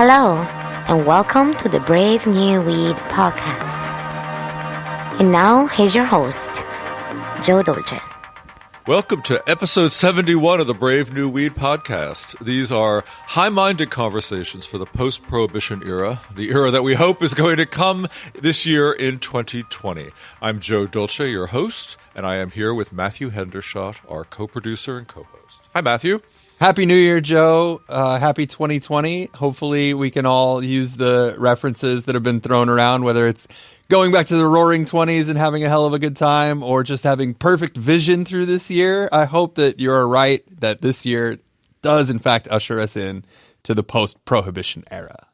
Hello, and welcome to the Brave New Weed podcast. And now, here's your host, Joe Dolce. Welcome to episode 71 of the Brave New Weed podcast. These are high-minded conversations for the post-prohibition era, the era that we hope is going to come this year in 2020. I'm Joe Dolce, your host, and I am here with Matthew Hendershot, our co-producer and co-host. Hi, Matthew. Happy New Year, Joe. Happy 2020. Hopefully we can all use the references that have been thrown around, whether it's going back to the roaring 20s and having a hell of a good time or just having perfect vision through this year. I hope that you're right that this year does, in fact, usher us in to the post-prohibition era.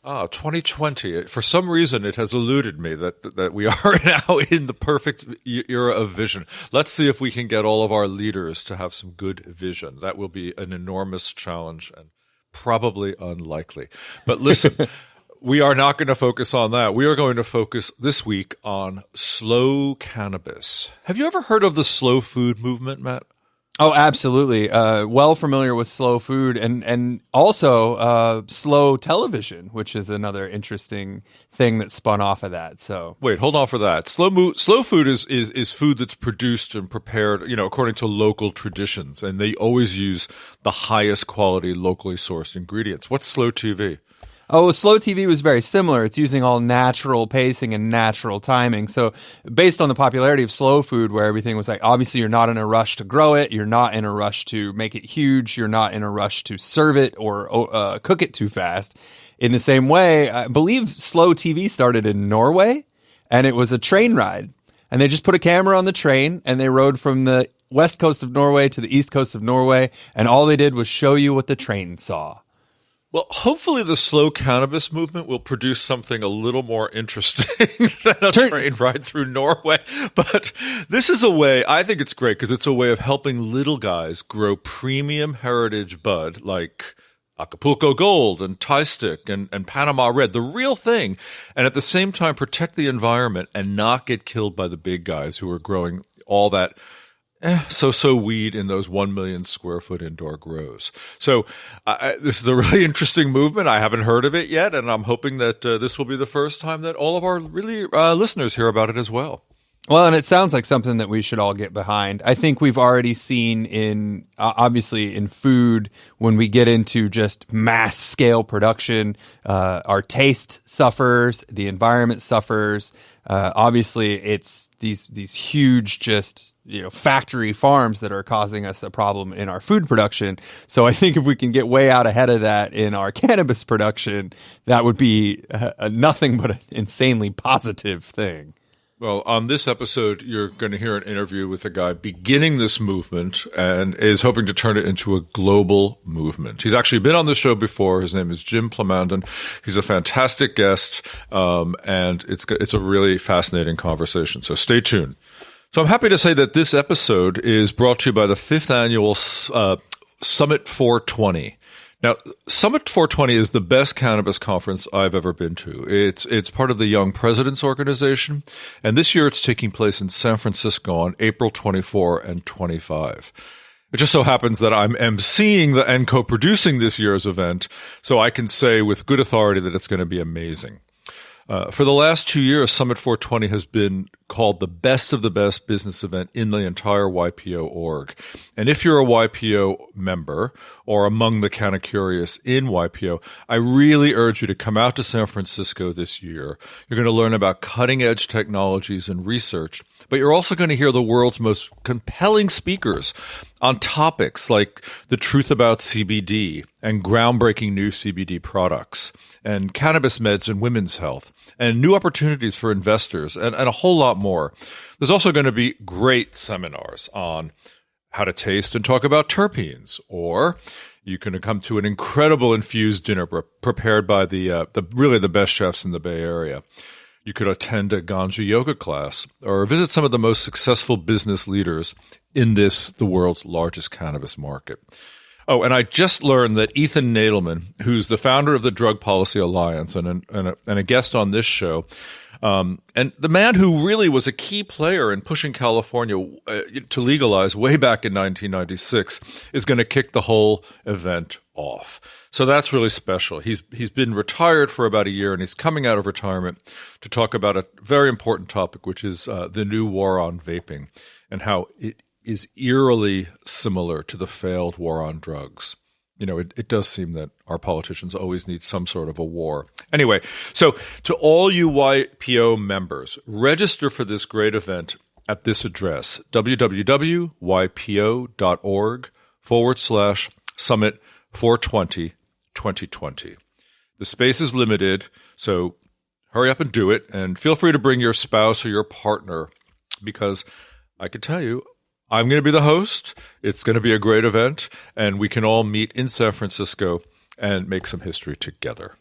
2020. For some reason, it has eluded me that we are now in the perfect era of vision. Let's see if we can get all of our leaders to have some good vision. That will be an enormous challenge and probably unlikely. But listen, we are not going to focus on that. We are going to focus this week on slow cannabis. Have you ever heard of the slow food movement, Matt? Oh, absolutely. Well familiar with slow food and also slow television, which is another interesting thing that spun off of that. So wait, hold on for that. Slow food is food that's produced and prepared, according to local traditions, and they always use the highest quality locally sourced ingredients. What's slow TV? Oh, slow TV was very similar. It's using all natural pacing and natural timing. So based on the popularity of slow food, where everything was like, obviously you're not in a rush to grow it. You're not in a rush to make it huge. You're not in a rush to serve it or cook it too fast. In the same way, I believe slow TV started in Norway, and it was a train ride. And they just put a camera on the train, and they rode from the west coast of Norway to the east coast of Norway. And all they did was show you what the train saw. Well, hopefully the slow cannabis movement will produce something a little more interesting than a train ride through Norway. But this is a way, I think it's great because it's a way of helping little guys grow premium heritage bud like Alcapulco Gold and Thai Stick and Panama Red, the real thing, and at the same time protect the environment and not get killed by the big guys who are growing all that so weed in those 1 million square foot indoor grows. So this is a really interesting movement. I haven't heard of it yet, and I'm hoping that this will be the first time that all of our listeners hear about it as well. Well, and it sounds like something that we should all get behind. I think we've already seen in, obviously in food, when we get into just mass scale production, our taste suffers, the environment suffers. Obviously it's these huge just, factory farms that are causing us a problem in our food production. So I think if we can get way out ahead of that in our cannabis production, that would be nothing but an insanely positive thing. Well, on this episode, you're going to hear an interview with a guy beginning this movement and is hoping to turn it into a global movement. He's actually been on the show before. His name is Jim Plamondon. He's a fantastic guest, and it's a really fascinating conversation. So stay tuned. So I'm happy to say that this episode is brought to you by the 5th annual Summit 420. Now, Summit 420 is the best cannabis conference I've ever been to. It's part of the Young Presidents Organization, and this year it's taking place in San Francisco on April 24 and 25. It just so happens that I'm emceeing and co-producing this year's event, so I can say with good authority that it's going to be amazing. For the last 2 years, Summit 420 has been called the best of the best business event in the entire YPO org. And if you're a YPO member or among the kind of curious in YPO, I really urge you to come out to San Francisco this year. You're going to learn about cutting edge technologies and research, but you're also going to hear the world's most compelling speakers on topics like the truth about CBD and groundbreaking new CBD products and cannabis meds and women's health and new opportunities for investors and a whole lot more. There's also going to be great seminars on how to taste and talk about terpenes, or you can come to an incredible infused dinner prepared by the best chefs in the Bay Area. You could attend a ganja yoga class or visit some of the most successful business leaders in the world's largest cannabis market. Oh, and I just learned that Ethan Nadelman, who's the founder of the Drug Policy Alliance and a guest on this show, And the man who really was a key player in pushing California to legalize way back in 1996 is going to kick the whole event off. So that's really special. He's been retired for about a year, and he's coming out of retirement to talk about a very important topic, which is the new war on vaping and how it is eerily similar to the failed war on drugs. You know, it does seem that our politicians always need some sort of a war. Anyway, so to all you YPO members, register for this great event at this address, www.ypo.org/summit 420 2020. The space is limited, so hurry up and do it. And feel free to bring your spouse or your partner, because I can tell you, I'm going to be the host. It's going to be a great event, and we can all meet in San Francisco and make some history together.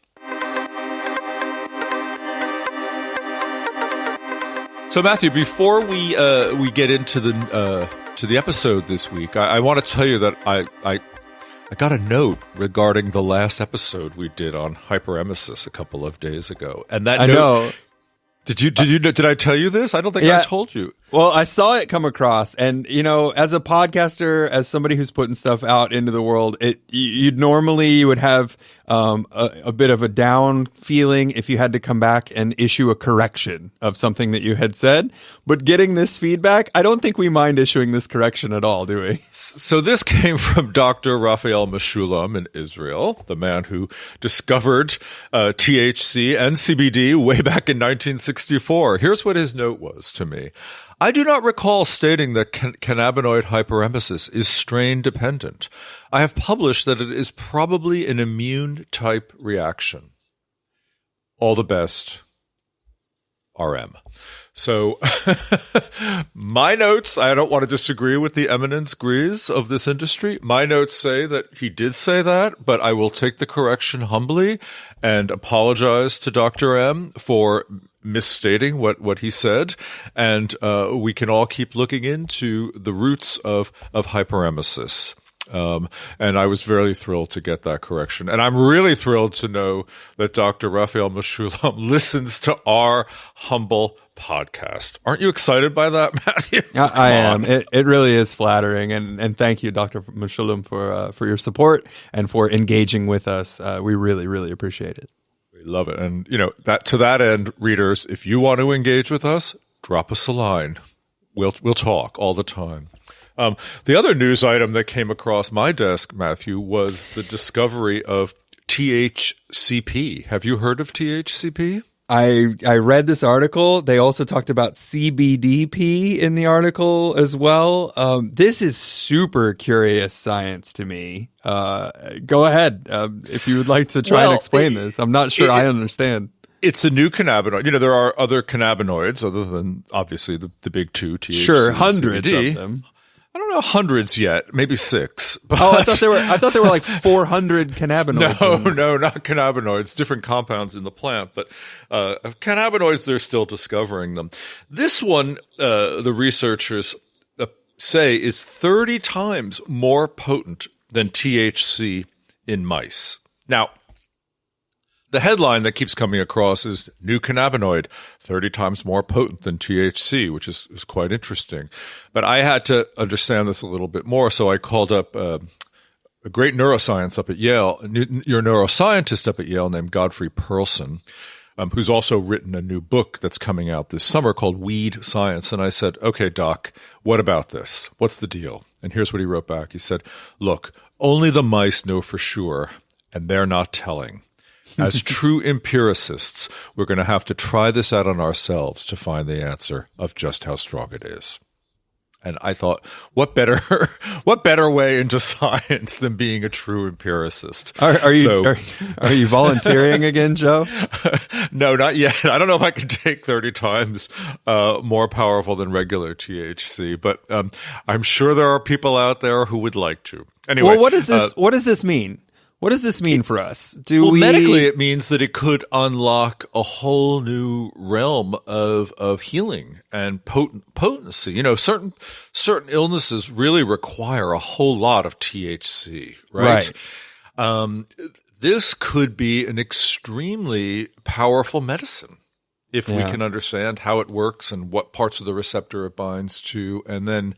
So, Matthew, before we get into the episode this week, I want to tell you that I got a note regarding the last episode we did on hyperemesis a couple of days ago, and that know. Did I tell you this? I don't think I told you. Well, I saw it come across, and as a podcaster, as somebody who's putting stuff out into the world, you would have a bit of a down feeling if you had to come back and issue a correction of something that you had said. But getting this feedback, I don't think we mind issuing this correction at all, do we? So this came from Dr. Raphael Mechoulam in Israel, the man who discovered THC and CBD way back in 1964. Here's what his note was to me. I do not recall stating that cannabinoid hyperemesis is strain dependent. I have published that it is probably an immune type reaction. All the best, RM. So my notes, I don't want to disagree with the eminence grise of this industry. My notes say that he did say that, but I will take the correction humbly and apologize to Dr. M for misstating what he said. And we can all keep looking into the roots of hyperemesis. And I was very thrilled to get that correction. And I'm really thrilled to know that Dr. Raphael Mechoulam listens to our humble podcast. Aren't you excited by that, Matthew? I am. It really is flattering. And thank you, Dr. Mechoulam, for your support and for engaging with us. We really, really appreciate it. We love it. And, that to that end, readers, if you want to engage with us, drop us a line. We'll talk all the time. The other news item that came across my desk, Matthew, was the discovery of THCP. Have you heard of THCP? I read this article. They also talked about CBDP in the article as well. This is super curious science to me. Go ahead if you would like to try and explain this. I'm not sure I understand. It's a new cannabinoid. There are other cannabinoids other than obviously the big two, THC. Sure, hundreds of them. I don't know hundreds yet, maybe 6. But I thought there were like 400 cannabinoids. No, not cannabinoids, different compounds in the plant. But cannabinoids, they're still discovering them. This one, the researchers say, is 30 times more potent than THC in mice. Now, the headline that keeps coming across is new cannabinoid, 30 times more potent than THC, which is quite interesting. But I had to understand this a little bit more, so I called up a great neuroscience up at Yale, your neuroscientist up at Yale named Godfrey Perlson, who's also written a new book that's coming out this summer called Weed Science. And I said, okay, Doc, what about this? What's the deal? And here's what he wrote back. He said, look, only the mice know for sure, and they're not telling. As true empiricists, we're going to have to try this out on ourselves to find the answer of just how strong it is. And I thought, what better way into science than being a true empiricist? Are you volunteering again, Joe? No, not yet. I don't know if I can take 30 times more powerful than regular THC, but I'm sure there are people out there who would like to. Anyway, well, what does this mean? What does this mean for us? Medically, it means that it could unlock a whole new realm of healing and potency. Certain illnesses really require a whole lot of THC, right? This could be an extremely powerful medicine if we can understand how it works and what parts of the receptor it binds to, and then,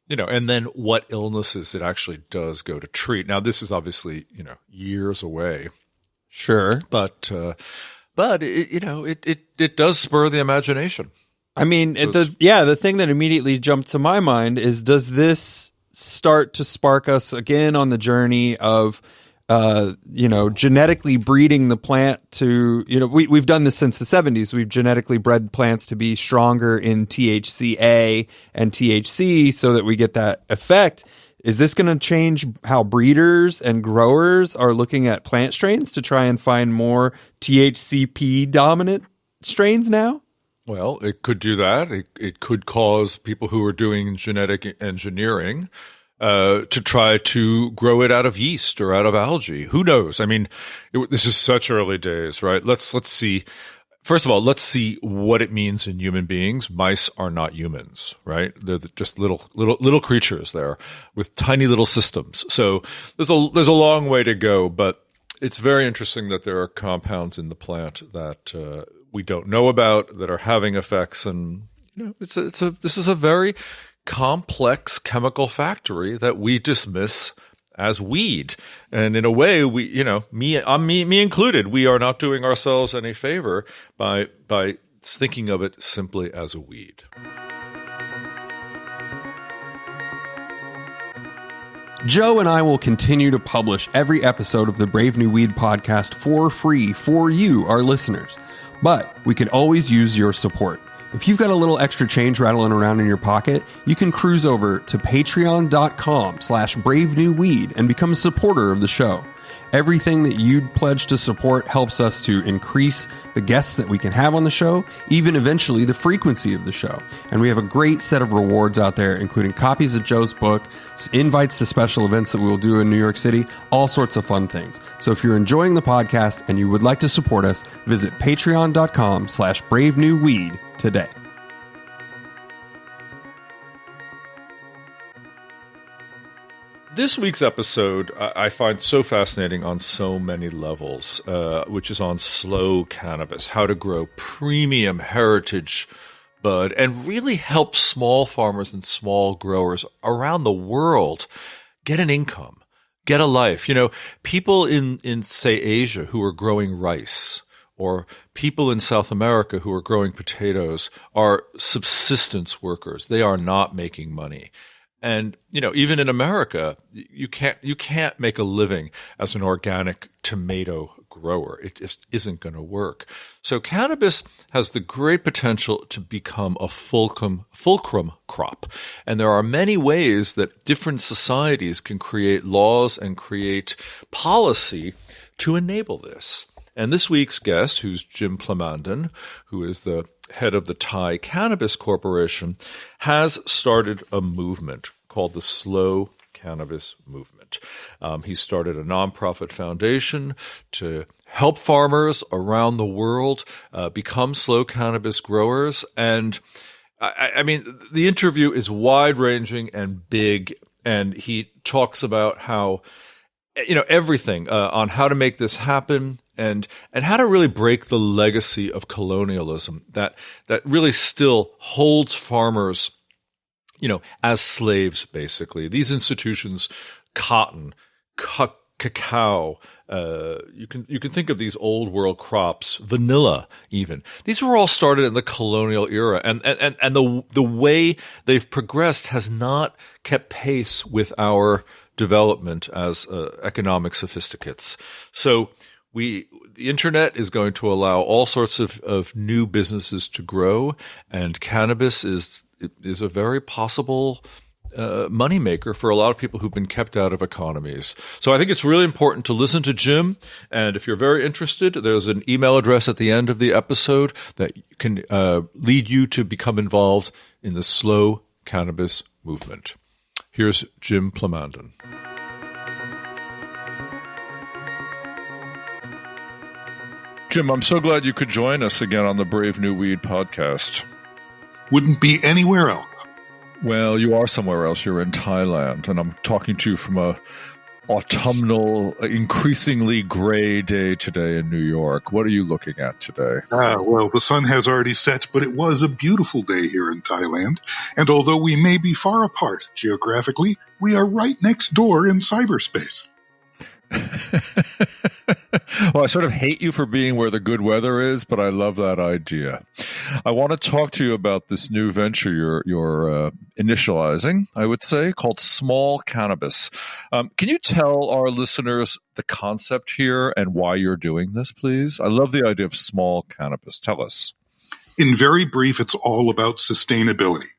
and then what illnesses it actually does go to treat. Now, this is obviously, years away. Sure. But it does spur the imagination. I mean, the thing that immediately jumped to my mind is, does this start to spark us again on the journey of, genetically breeding the plant to, we've done this since the 70s. We've genetically bred plants to be stronger in THCA and THC so that we get that effect. Is this going to change how breeders and growers are looking at plant strains to try and find more THCP dominant strains now? Well, it could do that. It could cause people who are doing genetic engineering to try to grow it out of yeast or out of algae. Who knows? I mean, this is such early days, right? Let's see. First of all, let's see what it means in human beings. Mice are not humans, right? They're just little creatures there with tiny little systems. So there's a long way to go, but it's very interesting that there are compounds in the plant that we don't know about that are having effects, and this is a very complex chemical factory that we dismiss as weed. And in a way, we, me included, we are not doing ourselves any favor by thinking of it simply as a weed. Joe and I will continue to publish every episode of the Brave New Weed podcast for free for you, our listeners. But we could always use your support. If you've got a little extra change rattling around in your pocket, you can cruise over to patreon.com/bravenewweed and become a supporter of the show. Everything that you'd pledge to support helps us to increase the guests that we can have on the show, even eventually the frequency of the show. And we have a great set of rewards out there, including copies of Joe's book, invites to special events that we will do in New York City, all sorts of fun things. So if you're enjoying the podcast and you would like to support us, visit patreon.com/bravenewweed today. This week's episode I find so fascinating on so many levels, which is on slow cannabis, how to grow premium heritage bud and really help small farmers and small growers around the world get an income, get a life. People in say, Asia who are growing rice, or people in South America who are growing potatoes are subsistence workers. They are not making money. And, even in America, you can't make a living as an organic tomato grower. It just isn't going to work. So cannabis has the great potential to become a fulcrum crop. And there are many ways that different societies can create laws and create policy to enable this. And this week's guest, who's Jim Plamondon, who is the head of the Thai Cannabis Corporation, has started a movement called the Slow Cannabis Movement. He started a nonprofit foundation to help farmers around the world become slow cannabis growers. And I mean, the interview is wide-ranging and big, and he talks about how, everything on how to make this happen, and how to really break the legacy of colonialism that really still holds farmers, as slaves, basically. These institutions, cotton, cacao, you can think of these old world crops, vanilla even. These were all started in the colonial era, and the way they've progressed has not kept pace with our development as economic sophisticates. So the internet is going to allow all sorts of new businesses to grow, and cannabis is a very possible moneymaker for a lot of people who've been kept out of economies. So I think it's really important to listen to Jim. And if you're very interested, there's an email address at the end of the episode that can lead you to become involved in the slow cannabis movement. Here's Jim Plamondon. Jim, I'm so glad you could join us again on the Brave New Weed podcast. Wouldn't be anywhere else. Well, you are somewhere else. You're in Thailand, and I'm talking to you from a autumnal, increasingly gray day today in New York. What are you looking at today? Well, the sun has already set, but it was a beautiful day here in Thailand. And although we may be far apart geographically, we are right next door in cyberspace. Well, I sort of hate you for being where the good weather is, but I love that idea. I want to talk to you about this new venture you're initializing, I would say, called Small Cannabis. Can you tell our listeners the concept here and why you're doing this, please? I love the idea of small cannabis. Tell us. In very brief, it's all about sustainability.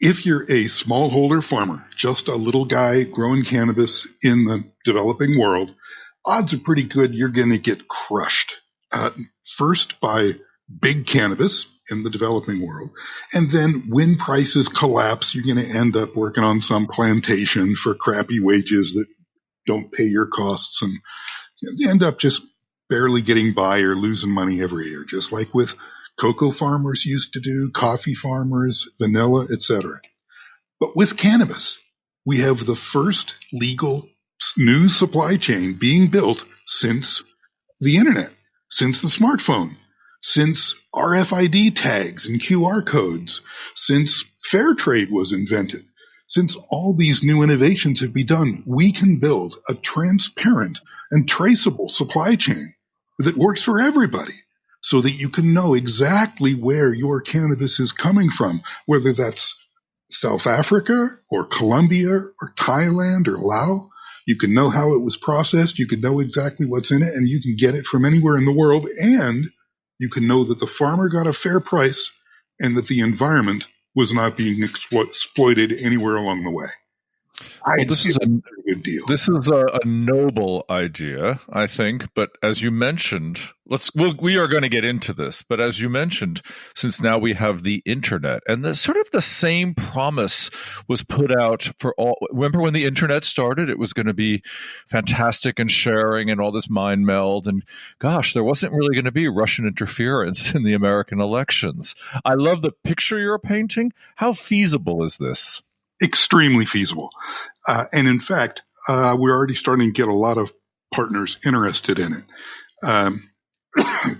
If you're a smallholder farmer, just a little guy growing cannabis in the developing world, odds are pretty good you're going to get crushed. First by big cannabis in the developing world. And then when prices collapse, you're going to end up working on some plantation for crappy wages that don't pay your costs. And you end up just barely getting by or losing money every year, just like with cocoa farmers used to do, coffee farmers, vanilla, etc. But with cannabis, we have the first legal new supply chain being built since the internet, since the smartphone, since RFID tags and QR codes, since fair trade was invented. Since all these new innovations have been done, we can build a transparent and traceable supply chain that works for everybody, so that you can know exactly where your cannabis is coming from, whether that's South Africa or Colombia or Thailand or Laos. You can know how it was processed, you can know exactly what's in it, and you can get it from anywhere in the world, and you can know that the farmer got a fair price and that the environment was not being exploited anywhere along the way. Well, this is a good deal. This is a noble idea, I think. But as you mentioned, we are going to get into this. But as you mentioned, since now we have the internet, and the sort of the same promise was put out for all. Remember when the internet started? It was going to be fantastic and sharing and all this mind meld. And gosh, there wasn't really going to be Russian interference in the American elections. I love the picture you're painting. How feasible is this? Extremely feasible. And in fact, we're already starting to get a lot of partners interested in it.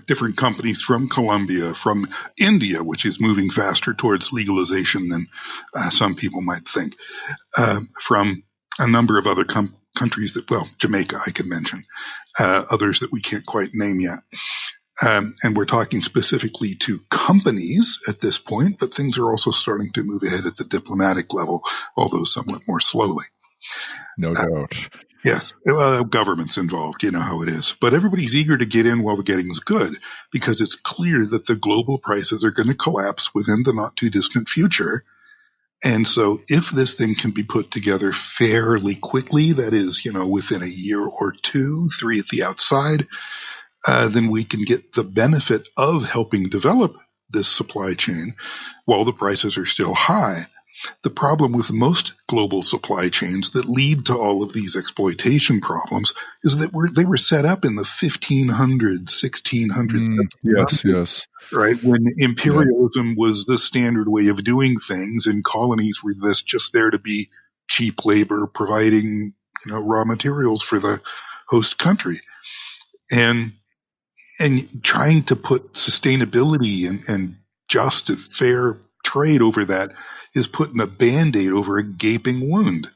Different companies from Colombia, from India, which is moving faster towards legalization than some people might think, from a number of other countries Jamaica, I could mention, others that we can't quite name yet. And we're talking specifically to companies at this point, but things are also starting to move ahead at the diplomatic level, although somewhat more slowly. No doubt. Yes. Government's involved. You know how it is. But everybody's eager to get in while the getting's good, because it's clear that the global prices are going to collapse within the not too distant future. And so if this thing can be put together fairly quickly, that is, within a year or 2, 3 at the outside, then we can get the benefit of helping develop this supply chain while the prices are still high. The problem with most global supply chains that lead to all of these exploitation problems is that they were set up in the 1500s, 1600s. Yes. Right? When imperialism was the standard way of doing things, and colonies were just there to be cheap labor, providing raw materials for the host country. And trying to put sustainability and just and fair trade over that is putting a Band-Aid over a gaping wound.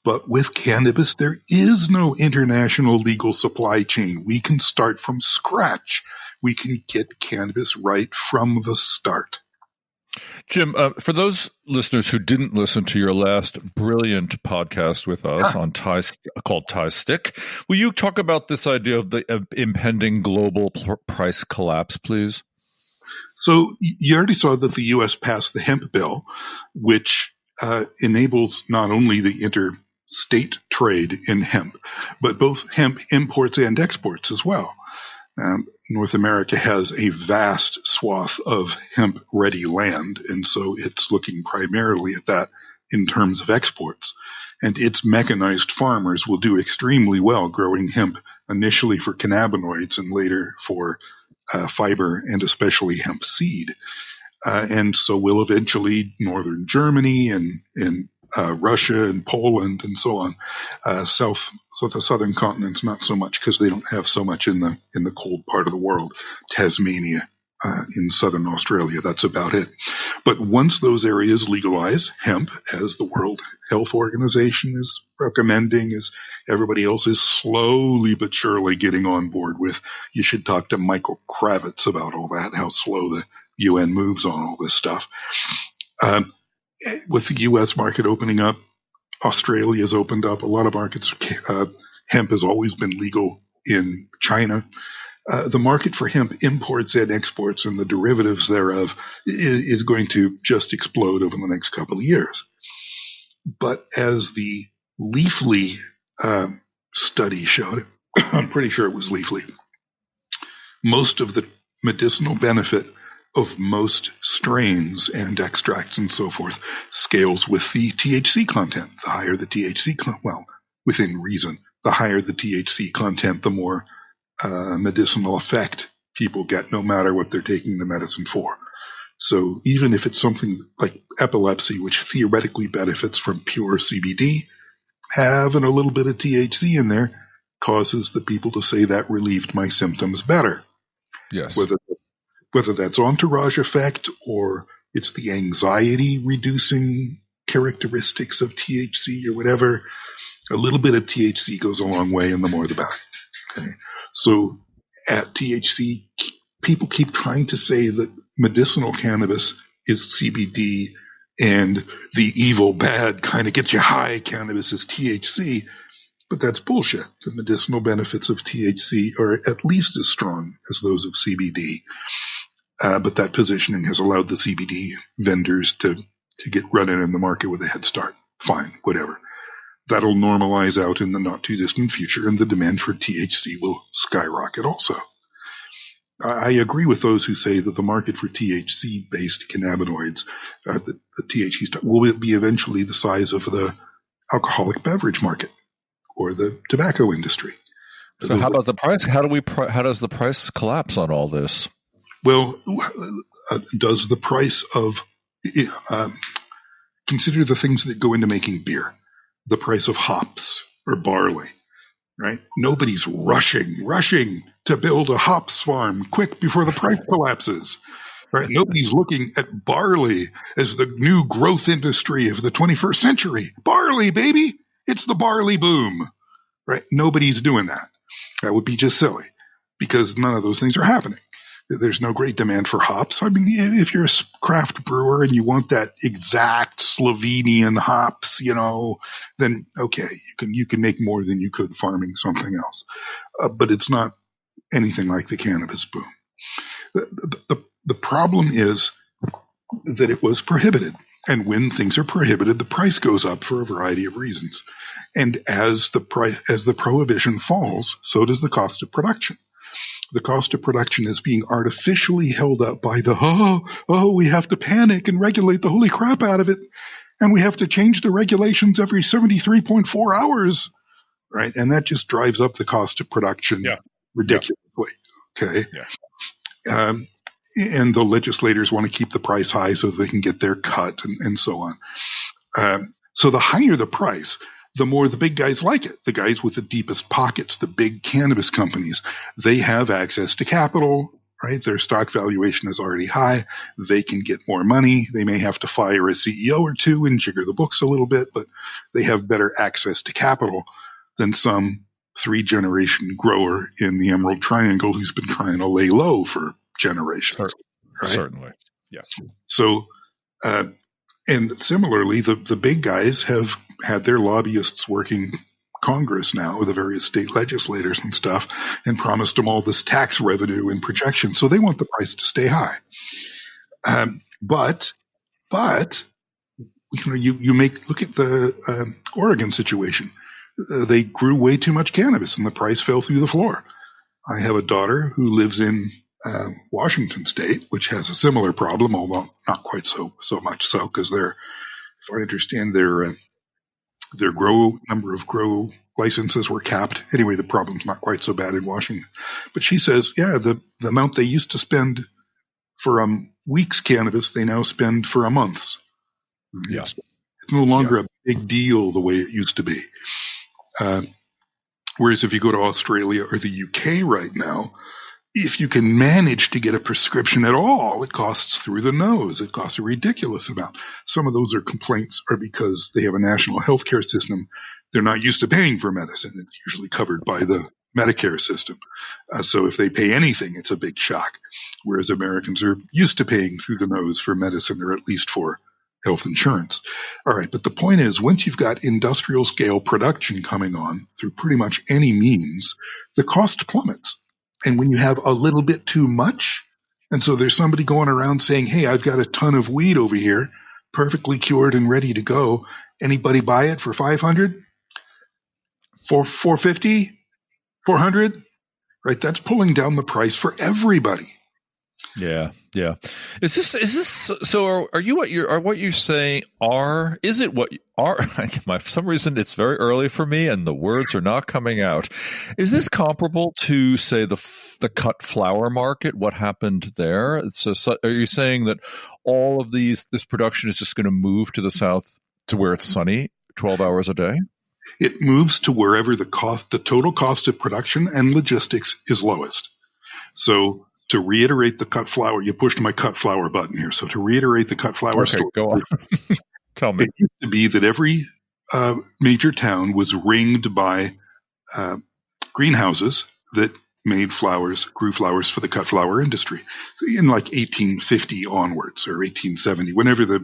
But with cannabis, there is no international legal supply chain. We can start from scratch. We can get cannabis right from the start. Jim, for those listeners who didn't listen to your last brilliant podcast with us on called Thai Stick, will you talk about this idea of the impending global price collapse, please? So you already saw that the U.S. passed the hemp bill, which enables not only the interstate trade in hemp, but both hemp imports and exports as well. North America has a vast swath of hemp-ready land, and so it's looking primarily at that in terms of exports. And its mechanized farmers will do extremely well growing hemp initially for cannabinoids and later for fiber and especially hemp seed. And so will eventually northern Germany and Russia and Poland and so on. So the southern continents, not so much because they don't have so much in the cold part of the world. Tasmania, in southern Australia, that's about it. But once those areas legalize hemp, as the World Health Organization is recommending, as everybody else is slowly but surely getting on board with, you should talk to Michael Kravitz about all that, how slow the UN moves on all this stuff. With the U.S. market opening up, Australia's opened up. A lot of markets, hemp has always been legal in China. The market for hemp imports and exports and the derivatives thereof is going to just explode over the next couple of years. But as the Leafly study showed, I'm pretty sure it was Leafly, most of the medicinal benefit of most strains and extracts and so forth scales with the THC content. The higher the THC within reason, the higher the THC content, the more medicinal effect people get, no matter what they're taking the medicine for. So even if it's something like epilepsy, which theoretically benefits from pure CBD, having a little bit of THC in there causes the people to say that relieved my symptoms better. Yes. Whether that's entourage effect or it's the anxiety reducing characteristics of THC or whatever, a little bit of THC goes a long way, and the more the better. Okay. So at THC, people keep trying to say that medicinal cannabis is CBD and the evil, bad kind of gets you high cannabis is THC, but that's bullshit. The medicinal benefits of THC are at least as strong as those of CBD. But that positioning has allowed the CBD vendors to get running in the market with a head start. Fine, whatever. That'll normalize out in the not too distant future, and the demand for THC will skyrocket also. I agree with those who say that the market for THC-based cannabinoids, the THC stuff, will be eventually the size of the alcoholic beverage market or the tobacco industry. So how about the price? How does the price collapse on all this? Well, does the price of consider the things that go into making beer, the price of hops or barley, right? Nobody's rushing to build a hops farm quick before the price collapses, right? Nobody's looking at barley as the new growth industry of the 21st century. Barley, baby, it's the barley boom, right? Nobody's doing that. That would be just silly because none of those things are happening. There's no great demand for hops. I mean, if you're a craft brewer and you want that exact Slovenian hops, then okay, you can make more than you could farming something else. But it's not anything like the cannabis boom. The problem is that it was prohibited. And when things are prohibited, the price goes up for a variety of reasons. And as the prohibition falls, so does the cost of production. The cost of production is being artificially held up by we have to panic and regulate the holy crap out of it. And we have to change the regulations every 73.4 hours, right? And that just drives up the cost of production ridiculously, okay? Yeah. And the legislators want to keep the price high so they can get their cut and so on. So the higher the price, the more the big guys like it. The guys with the deepest pockets, the big cannabis companies, they have access to capital, right? Their stock valuation is already high. They can get more money. They may have to fire a CEO or two and jigger the books a little bit, but they have better access to capital than some 3-generation grower in the Emerald Triangle who's been trying to lay low for generations. Right? Certainly. Yeah. So, and similarly, the big guys have had their lobbyists working Congress now with the various state legislators and stuff and promised them all this tax revenue and projection. So they want the price to stay high. But you look at the Oregon situation. They grew way too much cannabis and the price fell through the floor. I have a daughter who lives in Washington State, which has a similar problem, although not quite so much so, because if I understand their number of grow licenses were capped. Anyway, the problem's not quite so bad in Washington. But she says, the amount they used to spend for a week's cannabis, they now spend for a month's. Yeah. It's no longer a big deal the way it used to be. Whereas if you go to Australia or the UK right now, if you can manage to get a prescription at all, it costs through the nose. It costs a ridiculous amount. Some of those complaints are because they have a national healthcare system. They're not used to paying for medicine. It's usually covered by the Medicare system. So if they pay anything, it's a big shock. Whereas Americans are used to paying through the nose for medicine, or at least for health insurance. All right. But the point is, once you've got industrial scale production coming on through pretty much any means, the cost plummets. And when you have a little bit too much, and so there's somebody going around saying, hey, I've got a ton of weed over here, perfectly cured and ready to go. Anybody buy it for $500? For $450? $400? Right? That's pulling down the price for everybody. Yeah. Is this so? Are you what you say are? Is it what are? For some reason, it's very early for me, and the words are not coming out. Is this comparable to, say, the cut flower market? What happened there? So are you saying that all of this production is just going to move to the south to where it's sunny 12 hours a day? It moves to wherever the total cost of production and logistics is lowest. So, to reiterate the cut flower, you pushed my cut flower button here. So to reiterate the cut flower story, go on. Tell me. It used to be that every major town was ringed by greenhouses that made flowers, grew flowers for the cut flower industry in like 1850 onwards, or 1870, whenever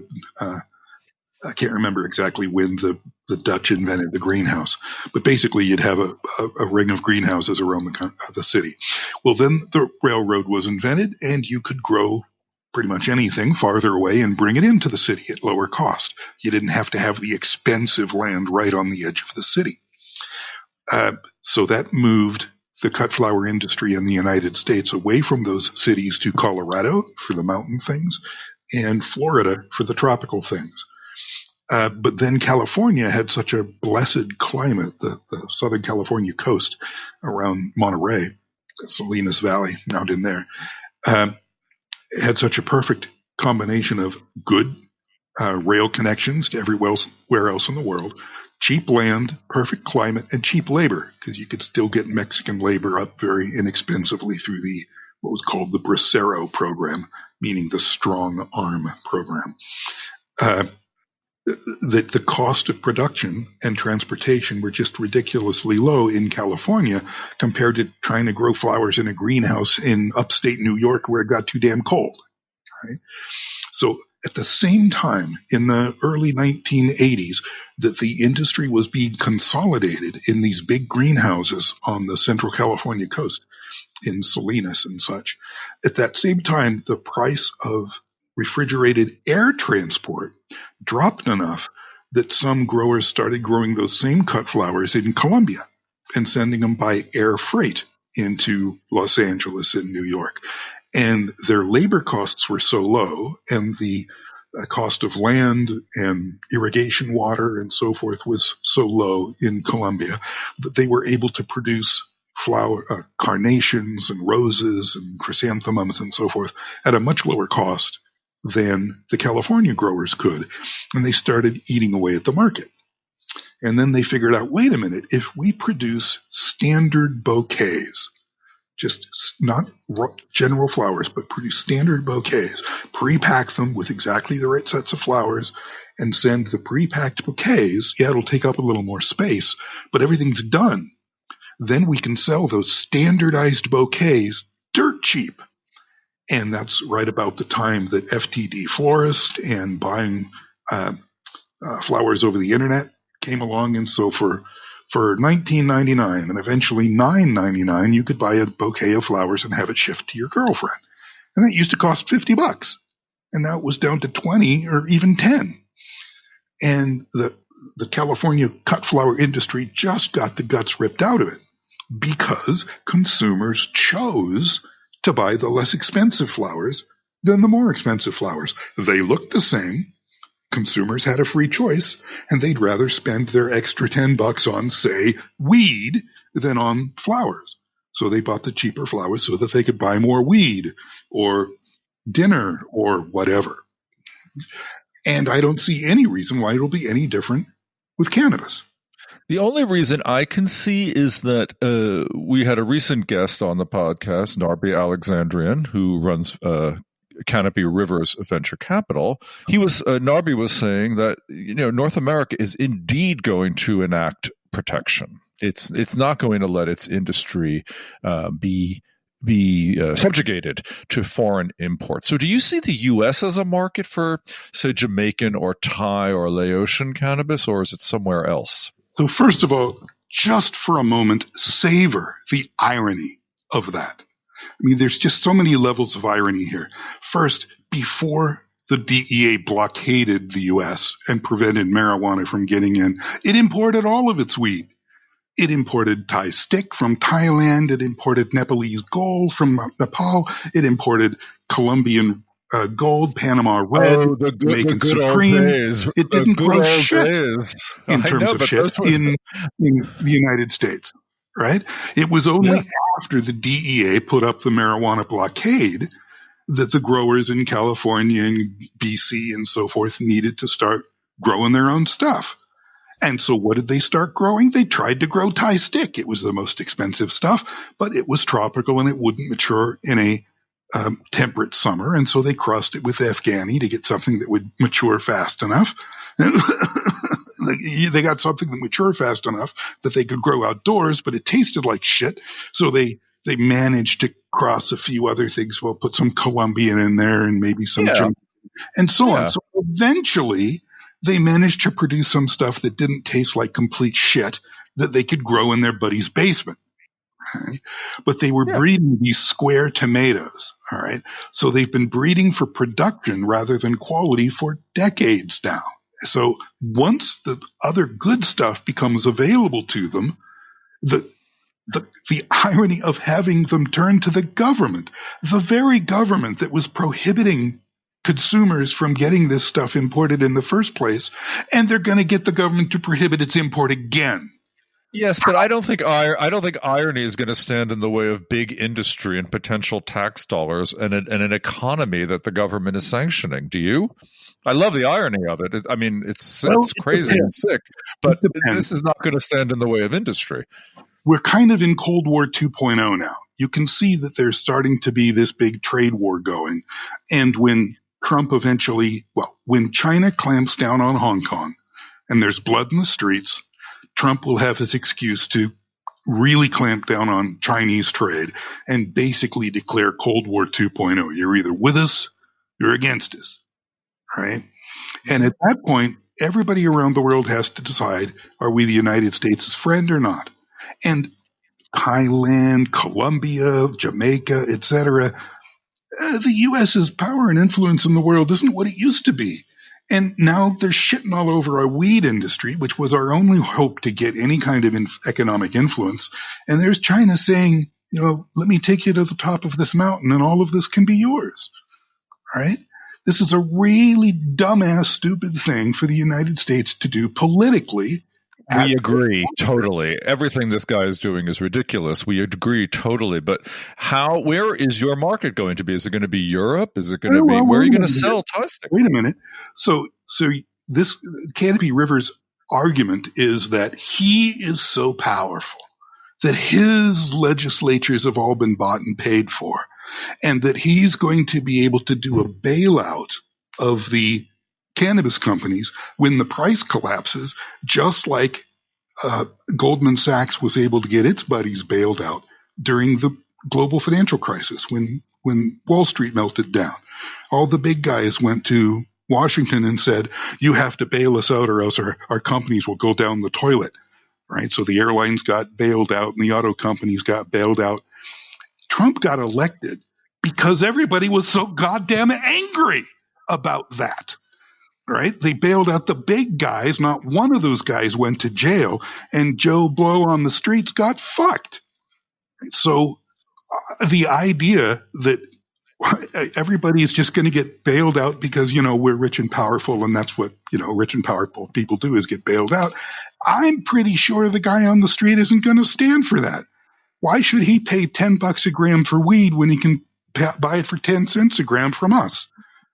I can't remember exactly when the Dutch invented the greenhouse, but basically you'd have a ring of greenhouses around the city. Well, then the railroad was invented, and you could grow pretty much anything farther away and bring it into the city at lower cost. You didn't have to have the expensive land right on the edge of the city. So that moved the cut flower industry in the United States away from those cities to Colorado for the mountain things and Florida for the tropical things. But then California had such a blessed climate, the Southern California coast around Monterey, Salinas Valley, out in there, had such a perfect combination of good rail connections to everywhere else in the world, cheap land, perfect climate, and cheap labor, because you could still get Mexican labor up very inexpensively through what was called the Bracero program, meaning the strong arm program. That the cost of production and transportation were just ridiculously low in California compared to trying to grow flowers in a greenhouse in upstate New York where it got too damn cold. Right? So at the same time, in the early 1980s, that the industry was being consolidated in these big greenhouses on the Central California coast in Salinas and such. At that same time, the price of refrigerated air transport dropped enough that some growers started growing those same cut flowers in Colombia and sending them by air freight into Los Angeles and New York. And their labor costs were so low, and the cost of land and irrigation water and so forth was so low in Colombia that they were able to produce carnations and roses and chrysanthemums and so forth at a much lower cost than the California growers could. And they started eating away at the market. And then they figured out, wait a minute, if we produce standard bouquets, just not general flowers, but produce standard bouquets, pre-pack them with exactly the right sets of flowers, and send the pre-packed bouquets, it'll take up a little more space, but everything's done. Then we can sell those standardized bouquets dirt cheap. And that's right about the time that FTD florist and buying flowers over the internet came along. And so for $19.99 and eventually $9.99, you could buy a bouquet of flowers and have it shipped to your girlfriend. And that used to cost $50. And now it was down to 20 or even 10. And the California cut flower industry just got the guts ripped out of it because consumers chose to buy the less expensive flowers than the more expensive flowers. They looked the same. Consumers had a free choice, and they'd rather spend their extra $10 on, say, weed than on flowers. So they bought the cheaper flowers so that they could buy more weed or dinner or whatever. And I don't see any reason why it'll be any different with cannabis. The only reason I can see is that we had a recent guest on the podcast, Narby Alexandrian, who runs Canopy Rivers Venture Capital. Narby was saying that North America is indeed going to enact protection. It's not going to let its industry be subjugated to foreign imports. So do you see the U.S. as a market for, say, Jamaican or Thai or Laotian cannabis, or is it somewhere else? So first of all, just for a moment, savor the irony of that. I mean, there's just so many levels of irony here. First, before the DEA blockaded the U.S. and prevented marijuana from getting in, it imported all of its weed. It imported Thai stick from Thailand. It imported Nepalese gold from Nepal. It imported Colombian gold, Panama Red, Jamaican Supreme. It didn't grow shit in terms of shit in the United States, right? It was only after the DEA put up the marijuana blockade that the growers in California and BC and so forth needed to start growing their own stuff. And so what did they start growing? They tried to grow Thai stick. It was the most expensive stuff, but it was tropical and it wouldn't mature in a temperate summer, and so they crossed it with Afghani to get something that would mature fast enough. They got something that matured fast enough that they could grow outdoors, but it tasted like shit. So they managed to cross a few other things. We'll put some Colombian in there and maybe some and so on. So eventually they managed to produce some stuff that didn't taste like complete shit that they could grow in their buddy's basement. Right? But they were breeding these square tomatoes, all right? So they've been breeding for production rather than quality for decades now. So once the other good stuff becomes available to them, the irony of having them turn to the very government that was prohibiting consumers from getting this stuff imported in the first place, and they're going to get the government to prohibit its import again. Yes, but I don't think irony is going to stand in the way of big industry and potential tax dollars and an economy that the government is sanctioning. Do you? I love the irony of it. I mean, it's crazy and sick, but this is not going to stand in the way of industry. We're kind of in Cold War 2.0 now. You can see that there's starting to be this big trade war going. And when when China clamps down on Hong Kong and there's blood in the streets, Trump will have his excuse to really clamp down on Chinese trade and basically declare Cold War 2.0. You're either with us, you're against us, right? And at that point, everybody around the world has to decide, are we the United States' friend or not? And Thailand, Colombia, Jamaica, etc., the U.S.'s power and influence in the world isn't what it used to be. And now they're shitting all over our weed industry, which was our only hope to get any kind of economic influence. And there's China saying, let me take you to the top of this mountain and all of this can be yours. Right? This is a really dumbass, stupid thing for the United States to do politically. We agree totally. Everything this guy is doing is ridiculous. We agree totally. But where is your market going to be? Is it going to be Europe? Is it going to be, where are you going to sell Thai stick? Wait a minute. So this Canopy Rivers argument is that he is so powerful that his legislatures have all been bought and paid for, and that he's going to be able to do a bailout of the cannabis companies when the price collapses, just like Goldman Sachs was able to get its buddies bailed out during the global financial crisis when Wall Street melted down. All the big guys went to Washington and said, you have to bail us out or else our companies will go down the toilet, right? So the airlines got bailed out and the auto companies got bailed out. Trump got elected because everybody was so goddamn angry about that. Right? They bailed out the big guys. Not one of those guys went to jail, and Joe Blow on the streets got fucked. So the idea that everybody is just going to get bailed out because, we're rich and powerful, and that's what, rich and powerful people do is get bailed out. I'm pretty sure the guy on the street isn't going to stand for that. Why should he pay $10 a gram for weed when he can buy it for 10 cents a gram from us?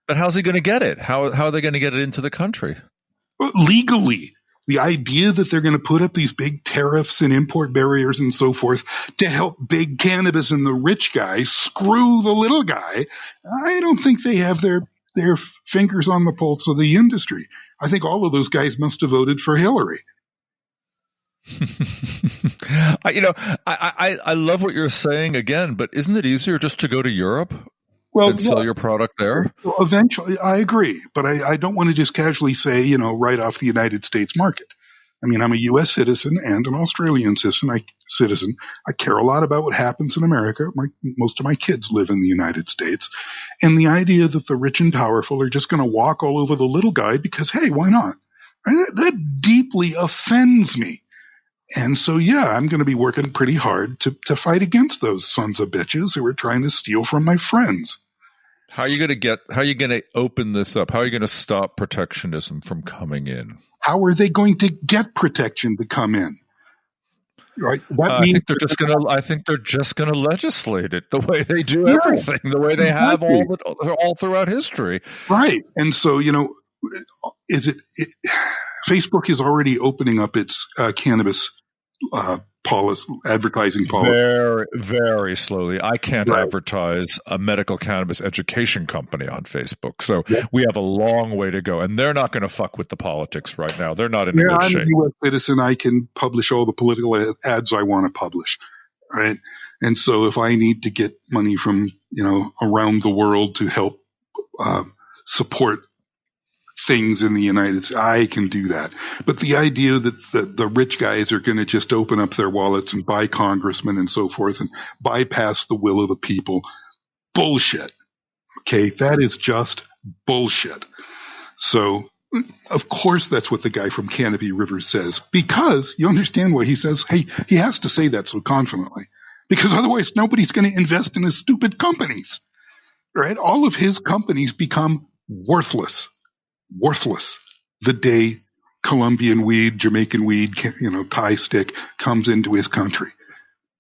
But how's he going to get it? How are they going to get it into the country? Well, legally. The idea that they're going to put up these big tariffs and import barriers and so forth to help big cannabis and the rich guy screw the little guy, I don't think they have their fingers on the pulse of the industry. I think all of those guys must have voted for Hillary. I love what you're saying again, but isn't it easier just to go to Europe and sell your product there? Well, eventually, I agree, but I don't want to just casually say, right off the United States market. I mean, I'm a U.S. citizen and an Australian citizen. I care a lot about what happens in America. Most of my kids live in the United States. And the idea that the rich and powerful are just going to walk all over the little guy because, hey, why not? That deeply offends me. And so, I'm going to be working pretty hard to fight against those sons of bitches who are trying to steal from my friends. How are you going to open this up? How are you going to stop protectionism from coming in? How are they going to get protection to come in? Right. I think they're just going to legislate it the way they do everything, the way they have all throughout history. Right. And so, Facebook is already opening up its cannabis advertising policy. Very, very slowly. I can't advertise a medical cannabis education company on Facebook. So we have a long way to go. And they're not going to fuck with the politics right now. They're not in a good shape. I'm a U.S. citizen. I can publish all the political ads I want to publish. Right. And so if I need to get money from, around the world to help support things in the United States, I can do that. But the idea that the rich guys are going to just open up their wallets and buy congressmen and so forth and bypass the will of the people, bullshit. Okay, that is just bullshit. So, of course, that's what the guy from Canopy Rivers says, because you understand why he says, hey, he has to say that so confidently, because otherwise nobody's going to invest in his stupid companies, right? All of his companies become worthless the day Colombian weed, Jamaican weed, Thai stick comes into his country,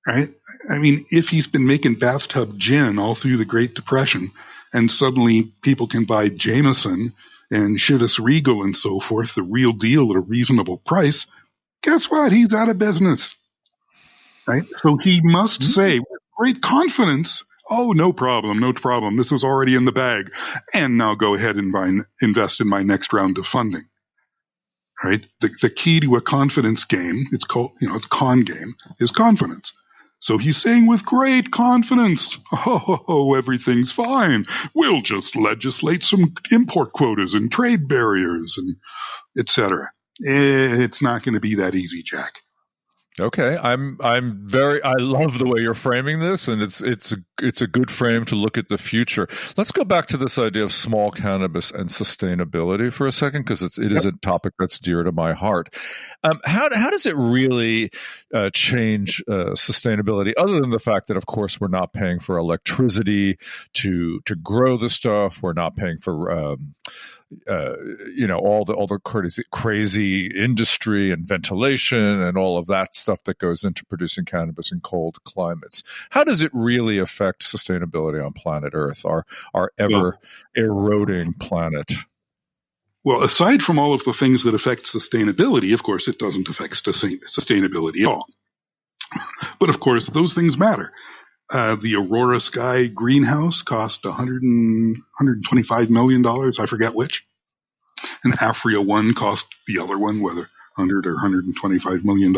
right? I mean, if he's been making bathtub gin all through the Great Depression and suddenly people can buy Jameson and Chivas Regal and so forth, the real deal at a reasonable price, guess what? He's out of business, right? So he must say with great confidence, oh, no problem. This is already in the bag. And now go ahead and invest in my next round of funding. Right? The key to a confidence game, it's called, it's a con game, is confidence. So he's saying with great confidence, oh, everything's fine. We'll just legislate some import quotas and trade barriers and et cetera. It's not going to be that easy, Jack. Okay, I love the way you're framing this, and it's a good frame to look at the future. Let's go back to this idea of small cannabis and sustainability for a second, because it is a topic that's dear to my heart. How does it really change sustainability, other than the fact that, of course, we're not paying for electricity to grow the stuff, we're not paying for all the crazy industry and ventilation and all of that stuff that goes into producing cannabis in cold climates. How does it really affect sustainability on planet Earth, our ever eroding planet? Well, aside from all of the things that affect sustainability, of course, it doesn't affect sustainability at all. But of course, those things matter. The Aurora Sky greenhouse cost $125 million. I forget which. And Afria 1 cost the other one, whether $100 or $125 million.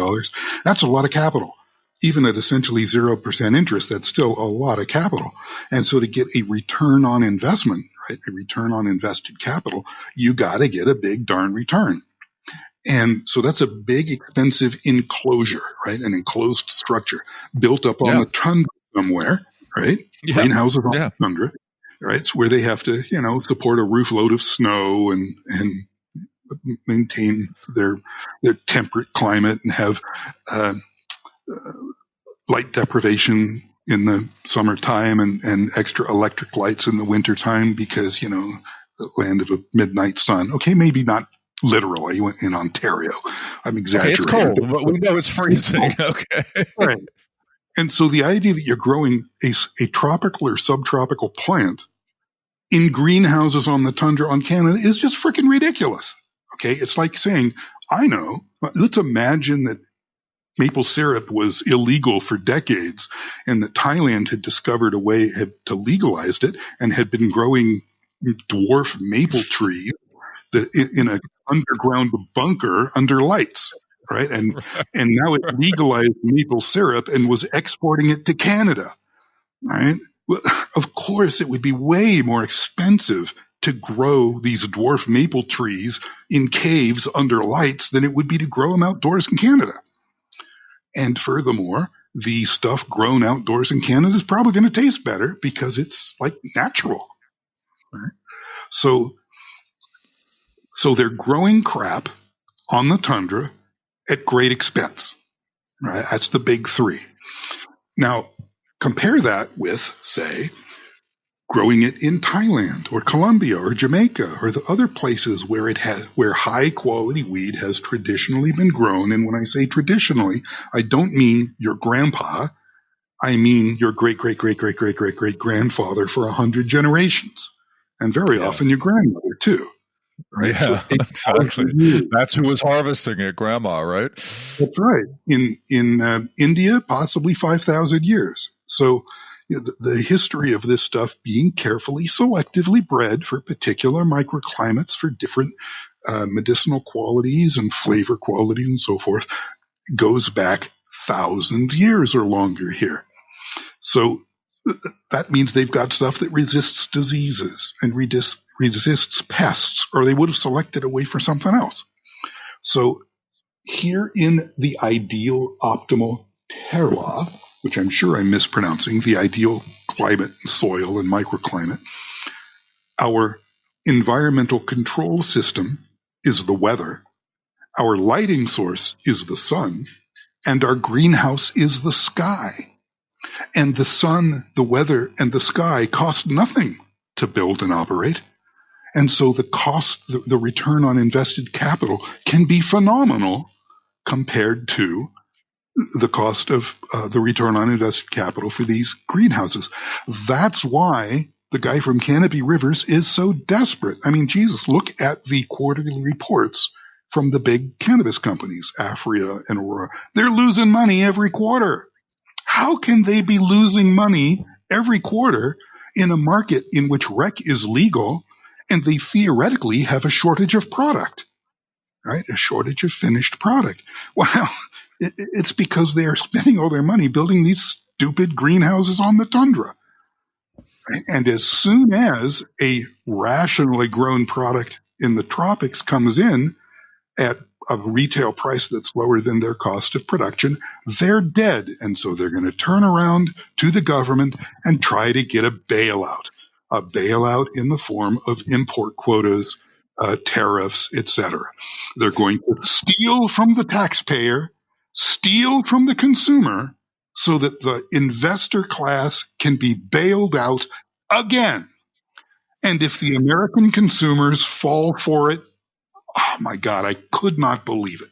That's a lot of capital. Even at essentially 0% interest, that's still a lot of capital. And so to get a return on investment, right, a return on invested capital, you got to get a big darn return. And so that's a big, expensive enclosure, right? An enclosed structure built up on the tundra somewhere, right? Yeah. Greenhouses on the tundra, right? It's where they have to, support a roof load of snow and maintain their temperate climate and have light deprivation in the summertime and extra electric lights in the wintertime because, the land of a midnight sun. Okay, maybe not literally in Ontario. I'm exaggerating. Okay, it's cold, but we know it's freezing. Okay. Right. And so the idea that you're growing a tropical or subtropical plant in greenhouses on the tundra on Canada is just freaking ridiculous. Okay. It's like saying, I know, let's imagine that maple syrup was illegal for decades and that Thailand had discovered a way to legalize it and had been growing dwarf maple trees that in an underground bunker under lights, right? And now it legalized maple syrup and was exporting it to Canada, right? Well, of course, it would be way more expensive to grow these dwarf maple trees in caves under lights than it would be to grow them outdoors in Canada. And furthermore, the stuff grown outdoors in Canada is probably going to taste better because it's like natural, right? So they're growing crap on the tundra at great expense, right? That's the big three. Now, compare that with, say, growing it in Thailand or Colombia or Jamaica or the other places where where high quality weed has traditionally been grown. And when I say traditionally, I don't mean your grandpa. I mean your great grandfather for 100 generations, and very often your grandmother too. Right? Yeah, so exactly. That's who was harvesting it, grandma, right? That's right. In India, possibly 5,000 years. So the history of this stuff being carefully, selectively bred for particular microclimates for different medicinal qualities and flavor qualities and so forth goes back thousands of years or longer here. So that means they've got stuff that resists diseases and resists pests, or they would have selected a way for something else. So here in the ideal optimal terroir, which I'm sure I'm mispronouncing, the ideal climate, soil, and microclimate, our environmental control system is the weather, our lighting source is the sun, and our greenhouse is the sky. And the sun, the weather, and the sky cost nothing to build and operate. And so the cost, the return on invested capital can be phenomenal compared to the cost of the return on invested capital for these greenhouses. That's why the guy from Canopy Rivers is so desperate. I mean, Jesus, look at the quarterly reports from the big cannabis companies, Afria and Aurora. They're losing money every quarter. How can they be losing money every quarter in a market in which rec is legal and they theoretically have a shortage of product, right? A shortage of finished product. Well, it's because they are spending all their money building these stupid greenhouses on the tundra. Right? And as soon as a rationally grown product in the tropics comes in at a retail price that's lower than their cost of production, they're dead. And so they're going to turn around to the government and try to get a bailout in the form of import quotas, tariffs, etc. They're going to steal from the taxpayer, steal from the consumer, so that the investor class can be bailed out again. And if the American consumers fall for it, oh my God, I could not believe it.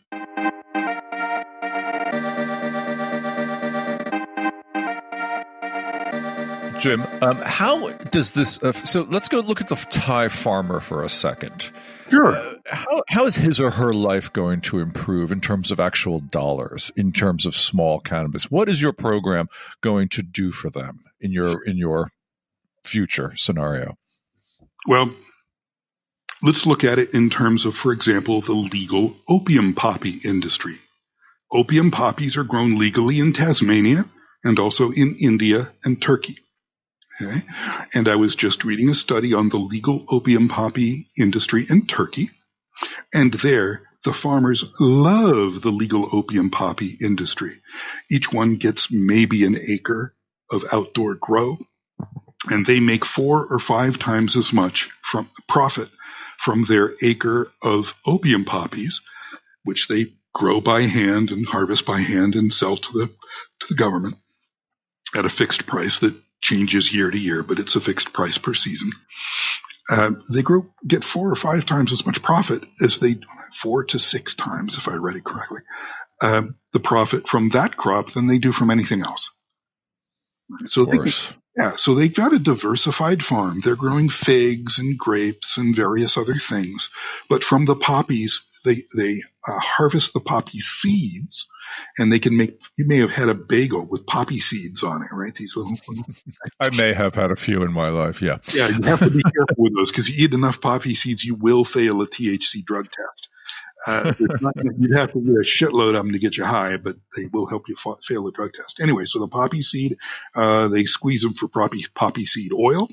Jim, how does this so let's go look at the Thai farmer for a second. Sure. How is his or her life going to improve in terms of actual dollars, in terms of small cannabis? What is your program going to do for them in your future scenario? Well, let's look at it in terms of, for example, the legal opium poppy industry. Opium poppies are grown legally in Tasmania and also in India and Turkey. Okay? And I was just reading a study on the legal opium poppy industry in Turkey. And there, the farmers love the legal opium poppy industry. Each one gets maybe an acre of outdoor grow, and they make 4 or 5 times as much from profit from their acre of opium poppies, which they grow by hand and harvest by hand and sell to the government at a fixed price that changes year to year, but it's a fixed price per season. They get 4 or 5 times as much profit as 4 to 6 times, if I read it correctly, the profit from that crop than they do from anything else. So Yeah, so they've got a diversified farm. They're growing figs and grapes and various other things. But from the poppies, they harvest the poppy seeds, and they can make. You may have had a bagel with poppy seeds on it, right? These little. I may have had a few in my life. Yeah. Yeah, you have to be careful with those because you eat enough poppy seeds, you will fail a THC drug test. You'd have to get a shitload of them to get you high, but they will help you fail the drug test. Anyway, so the poppy seed, they squeeze them for poppy seed oil,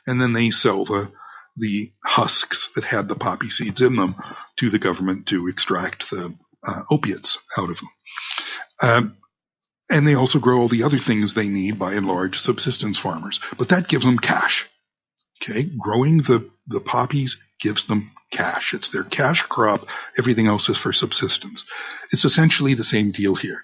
and then they sell the husks that had the poppy seeds in them to the government to extract the opiates out of them. And they also grow all the other things they need, by and large, subsistence farmers. But that gives them cash. Okay, growing the poppies gives them cash. It's their cash crop. Everything else is for subsistence. It's essentially the same deal here.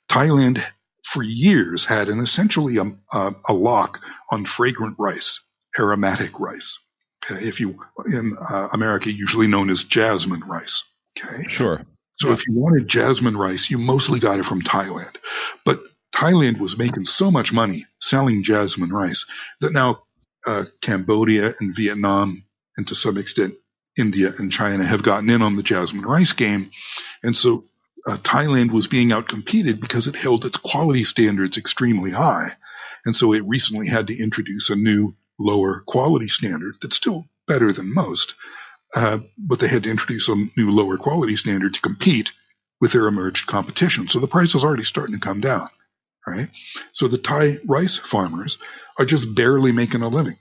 Thailand, for years, had essentially a lock on fragrant rice, aromatic rice. Okay, if you in America, usually known as jasmine rice. Okay, sure. So if you wanted jasmine rice, you mostly got it from Thailand. But Thailand was making so much money selling jasmine rice that now Cambodia and Vietnam, and to some extent India and China, have gotten in on the jasmine rice game. And so Thailand was being outcompeted because it held its quality standards extremely high. And so it recently had to introduce a new lower quality standard that's still better than most. But they had to introduce a new lower quality standard to compete with their emerged competition. So the price is already starting to come down, right? So the Thai rice farmers are just barely making a living.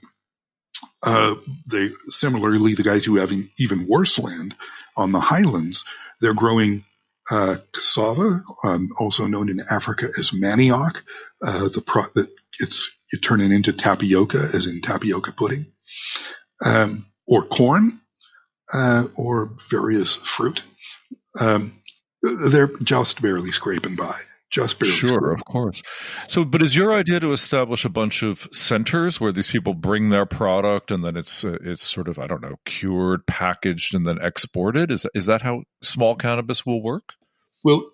Similarly, the guys who have even worse land on the highlands, they're growing cassava, also known in Africa as manioc. You turn it into tapioca, as in tapioca pudding, or corn. Or various fruit. They're just barely scraping by. Just barely. Sure, of course. So, but is your idea to establish a bunch of centers where these people bring their product and then it's sort of, I don't know, cured, packaged, and then exported? Is that how small cannabis will work? Well,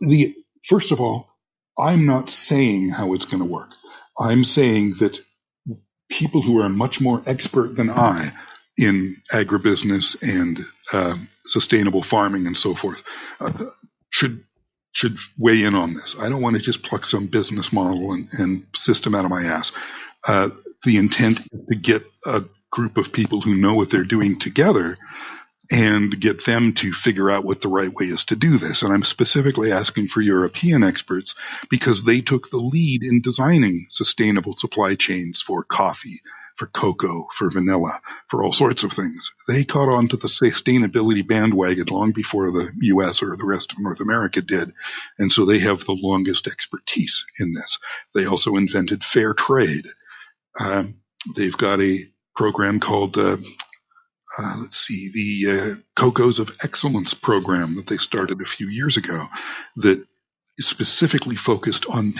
first of all, I'm not saying how it's going to work. I'm saying that people who are much more expert than I in agribusiness and sustainable farming and so forth should weigh in on this. I don't want to just pluck some business model and system out of my ass. The intent is to get a group of people who know what they're doing together and get them to figure out what the right way is to do this. And I'm specifically asking for European experts because they took the lead in designing sustainable supply chains for coffee, for cocoa, for vanilla, for all sorts of things. They caught on to the sustainability bandwagon long before the U.S. or the rest of North America did. And so they have the longest expertise in this. They also invented fair trade. They've got a program called, the Cocos of Excellence program that they started a few years ago that is specifically focused on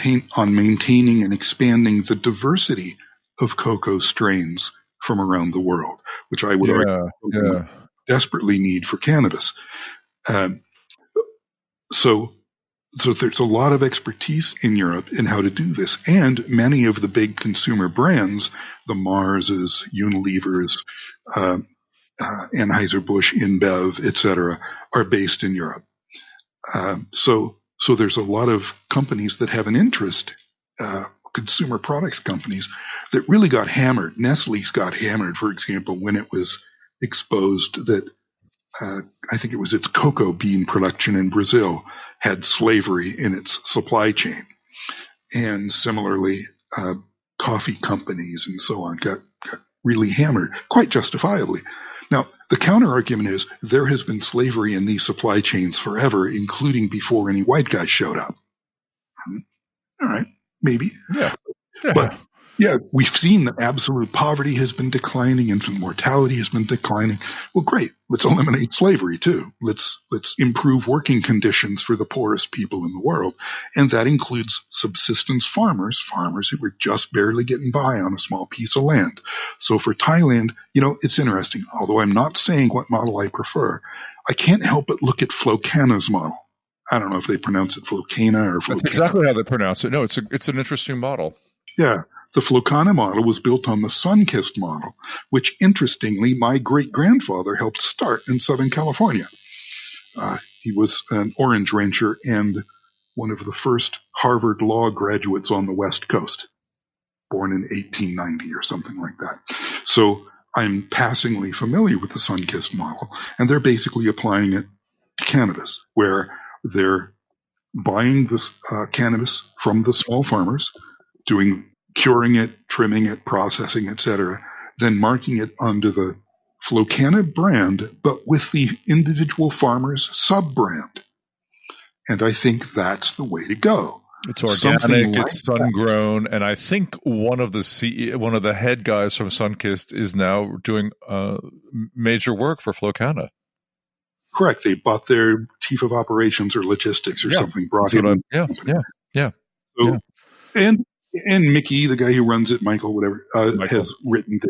maintaining and expanding the diversity of cocoa strains from around the world, which I would argue desperately need for cannabis. So there's a lot of expertise in Europe in how to do this, and many of the big consumer brands, the Marses, Unilevers, Anheuser-Busch, InBev, etc., are based in Europe. So there's a lot of companies that have an interest, consumer products companies, that really got hammered. Nestle's got hammered, for example, when it was exposed that I think it was its cocoa bean production in Brazil had slavery in its supply chain. And similarly, coffee companies and so on got really hammered, quite justifiably. Now, the counter-argument is there has been slavery in these supply chains forever, including before any white guys showed up. All right, maybe. Yeah. But yeah, we've seen that absolute poverty has been declining, infant mortality has been declining. Well, great. Let's eliminate slavery too. Let's improve working conditions for the poorest people in the world. And that includes subsistence farmers who were just barely getting by on a small piece of land. So for Thailand, it's interesting. Although I'm not saying what model I prefer, I can't help but look at Flocana's model. I don't know if they pronounce it Flocana or Flocana. That's exactly how they pronounce it. No, it's an interesting model. Yeah. The Flocana model was built on the Sunkist model, which, interestingly, my great-grandfather helped start in Southern California. He was an orange rancher and one of the first Harvard Law graduates on the West Coast, born in 1890 or something like that. So I'm passingly familiar with the Sunkist model, and they're basically applying it to cannabis, where they're buying this cannabis from the small farmers, curing it, trimming it, processing, etc., then marking it under the Flocana brand, but with the individual farmer's sub-brand. And I think that's the way to go. It's organic, it's sun-grown, and I think one of the head guys from Sunkist is now doing major work for Flocana. Correct. They bought their chief of operations or logistics or something. Brought him. Yeah. And Mickey, the guy who runs it, Michael, whatever, has written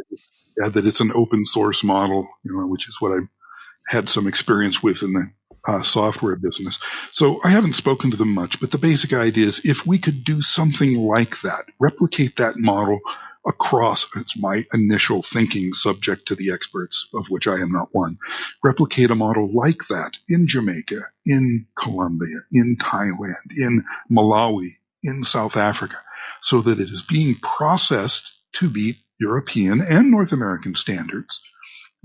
that it's an open source model, which is what I had some experience with in the software business. So I haven't spoken to them much, but the basic idea is if we could do something like that, replicate that model across, it's my initial thinking subject to the experts, of which I am not one, replicate a model like that in Jamaica, in Colombia, in Thailand, in Malawi, in South Africa, so that it is being processed to meet European and North American standards,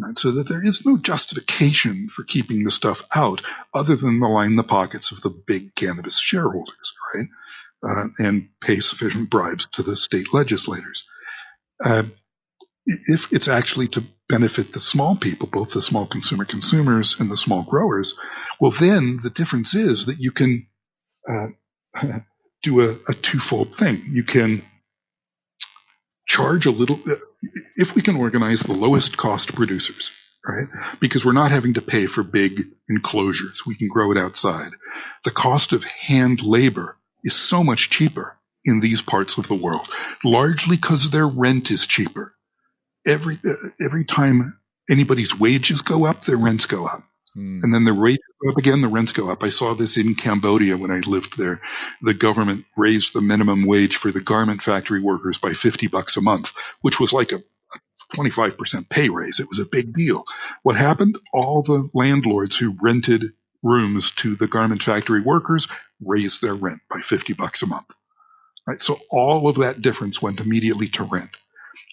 right? So that there is no justification for keeping the stuff out other than to line the pockets of the big cannabis shareholders, right? And pay sufficient bribes to the state legislators. If it's actually to benefit the small people, both the small consumers and the small growers, well, then the difference is that you can do a twofold thing. You can charge a little, if we can organize the lowest cost producers, right? Because we're not having to pay for big enclosures. We can grow it outside. The cost of hand labor is so much cheaper in these parts of the world, largely because their rent is cheaper. Every time anybody's wages go up, their rents go up. And then the rates go up again, the rents go up. I saw this in Cambodia when I lived there. The government raised the minimum wage for the garment factory workers by $50 a month, which was like a 25% pay raise. It was a big deal. What happened? All the landlords who rented rooms to the garment factory workers raised their rent by $50 a month. Right? So all of that difference went immediately to rent.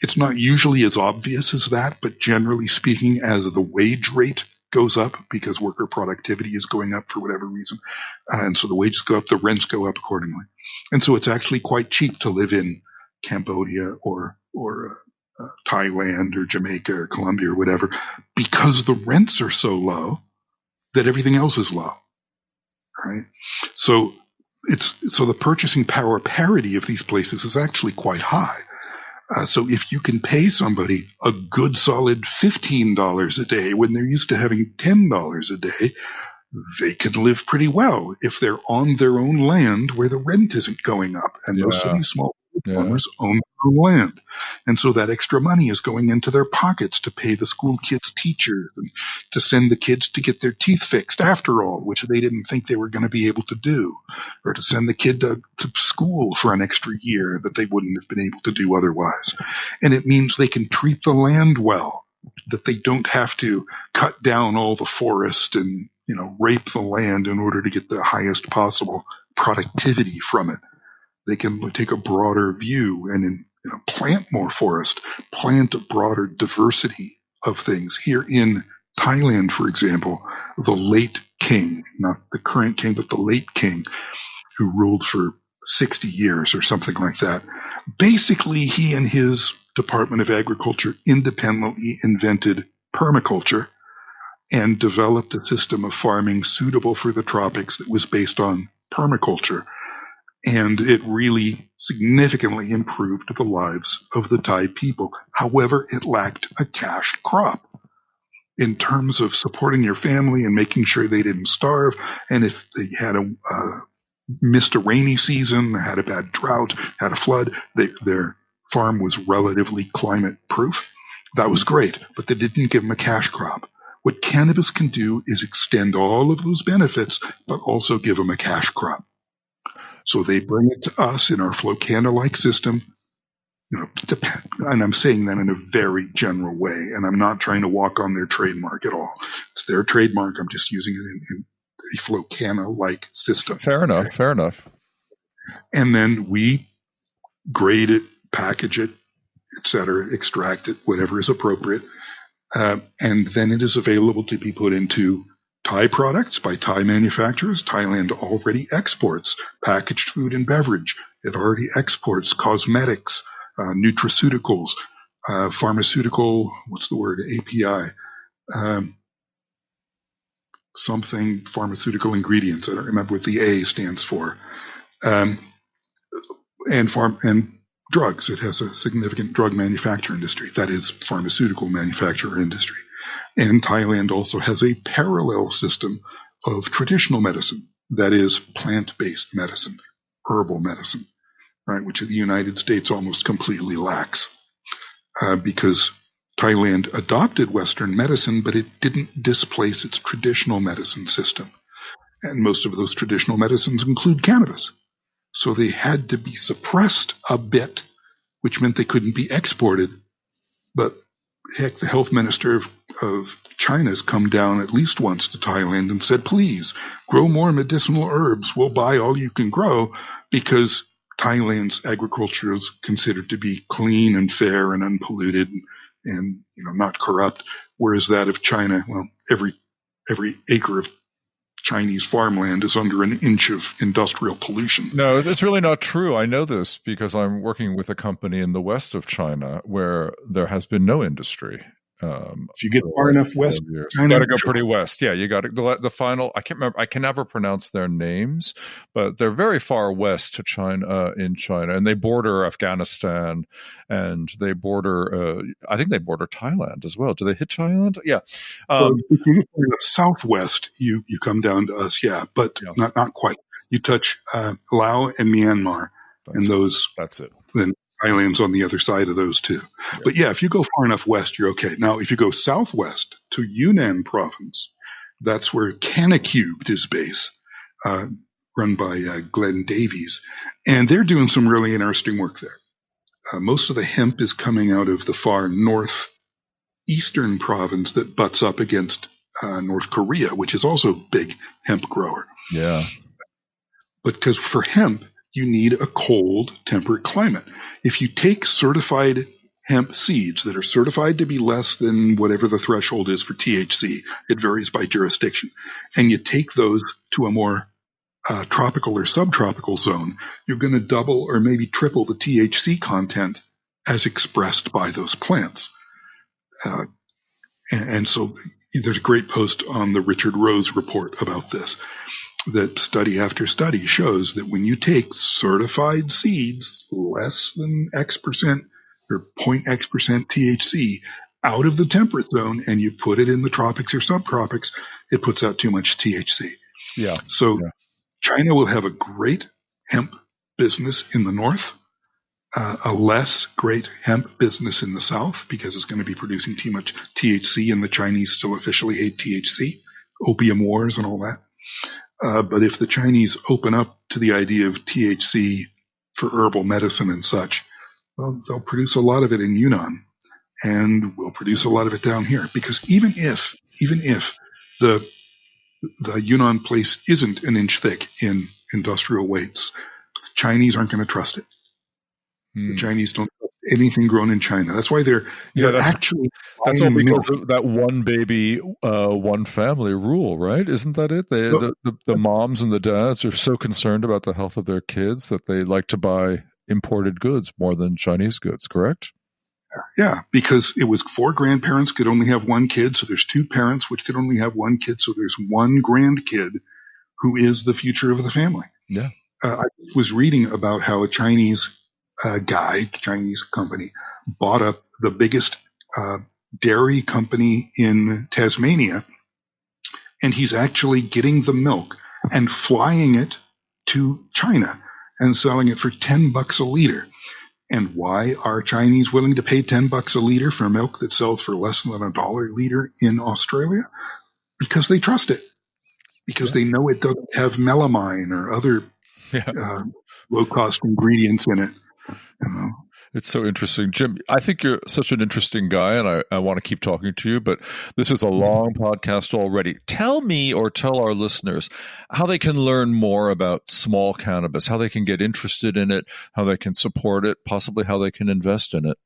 It's not usually as obvious as that, but generally speaking, as the wage rate goes up because worker productivity is going up for whatever reason, and so the wages go up, the rents go up accordingly. And so it's actually quite cheap to live in Cambodia or Thailand or Jamaica or Colombia or whatever, because the rents are so low that everything else is low, right? So the purchasing power parity of these places is actually quite high. So if you can pay somebody a good solid $15 a day when they're used to having $10 a day, they can live pretty well if they're on their own land where the rent isn't going up. And most of these small farmers own their own land. And so that extra money is going into their pockets to pay the school kids' teachers and to send the kids to get their teeth fixed after all, which they didn't think they were going to be able to do, or to send the kid to school for an extra year that they wouldn't have been able to do otherwise. And it means they can treat the land well, that they don't have to cut down all the forest and, rape the land in order to get the highest possible productivity from it. They can take a broader view and plant more forest, plant a broader diversity of things. Here in Thailand, for example, the late king, not the current king, but the late king, who ruled for 60 years or something like that, basically he and his Department of Agriculture independently invented permaculture and developed a system of farming suitable for the tropics that was based on permaculture. And it really significantly improved the lives of the Thai people. However, it lacked a cash crop in terms of supporting your family and making sure they didn't starve. And if they had missed a rainy season, had a bad drought, had a flood, their farm was relatively climate proof. That was great, but they didn't give them a cash crop. What cannabis can do is extend all of those benefits, but also give them a cash crop. So they bring it to us in our Flocana-like system. and I'm saying that in a very general way, and I'm not trying to walk on their trademark at all. It's their trademark. I'm just using it in a Flocana-like system. Fair enough. Okay? Fair enough. And then we grade it, package it, etc., extract it, whatever is appropriate. And then it is available to be put into Thai products by Thai manufacturers. Thailand already exports packaged food and beverage. It already exports cosmetics, nutraceuticals, pharmaceutical, what's the word, API, something pharmaceutical ingredients. I don't remember what the A stands for. And drugs. It has a significant drug manufacturing industry. That is pharmaceutical manufacturer industry. And Thailand also has a parallel system of traditional medicine. That is plant-based medicine, herbal medicine, right? Which the United States almost completely lacks, because Thailand adopted Western medicine, but it didn't displace its traditional medicine system. And most of those traditional medicines include cannabis. So they had to be suppressed a bit, which meant they couldn't be exported. But heck, the health minister of China has come down at least once to Thailand and said, please grow more medicinal herbs. We'll buy all you can grow, because Thailand's agriculture is considered to be clean and fair and unpolluted and not corrupt. Whereas that of China, well, every acre of Chinese farmland is under an inch of industrial pollution. No, that's really not true. I know this because I'm working with a company in the west of China where there has been no industry. If you get far enough west, you got to go pretty west. Yeah, you got to the final. I can't remember. I can never pronounce their names, but they're very far west to China, in China, and they border Afghanistan, and they border. I think they border Thailand as well. Do they hit Thailand? Yeah. So if you get to the southwest, you come down to us, but not quite. You touch Laos and Myanmar, That's it. Then Thailand's on the other side of those two. Yeah. But if you go far enough west, you're okay. Now, if you go southwest to Yunnan province, that's where Canacubed is based, run by Glenn Davies. And they're doing some really interesting work there. Most of the hemp is coming out of the far northeastern province that butts up against North Korea, which is also a big hemp grower. Yeah. But because for hemp, you need a cold, temperate climate. If you take certified hemp seeds that are certified to be less than whatever the threshold is for THC, it varies by jurisdiction, and you take those to a more tropical or subtropical zone, you're going to double or maybe triple the THC content as expressed by those plants. And so there's a great post on the Richard Rose report about this, that study after study shows that when you take certified seeds less than X% or 0.X% THC out of the temperate zone and you put it in the tropics or subtropics, it puts out too much THC. Yeah. So China will have a great hemp business in the north, a less great hemp business in the south, because it's going to be producing too much THC, and the Chinese still officially hate THC, opium wars and all that. But if the Chinese open up to the idea of THC for herbal medicine and such, well, they'll produce a lot of it in Yunnan, and we'll produce a lot of it down here. Because even if the Yunnan place isn't an inch thick in industrial weights, the Chinese aren't going to trust it. The Chinese don't trust anything grown in China. That's why they're actually. That's all because of that one baby, one family rule, right? Isn't that it? The moms and the dads are so concerned about the health of their kids that they like to buy imported goods more than Chinese goods, correct? Yeah, because it was 4 grandparents could only have one kid, so there's 2 parents which could only have one kid, so there's one grandkid who is the future of the family. Yeah. I was reading about how a Chinese Chinese company, bought up the biggest dairy company in Tasmania, and he's actually getting the milk and flying it to China and selling it for $10 a liter. And why are Chinese willing to pay $10 a liter for milk that sells for less than $1 a liter in Australia? Because they trust it. Because they know it doesn't have melamine or other low-cost ingredients in it. It's so interesting. Jim, I think you're such an interesting guy, and I want to keep talking to you, but this is a long podcast already. Tell me or tell our listeners how they can learn more about small cannabis, how they can get interested in it, how they can support it, possibly how they can invest in it.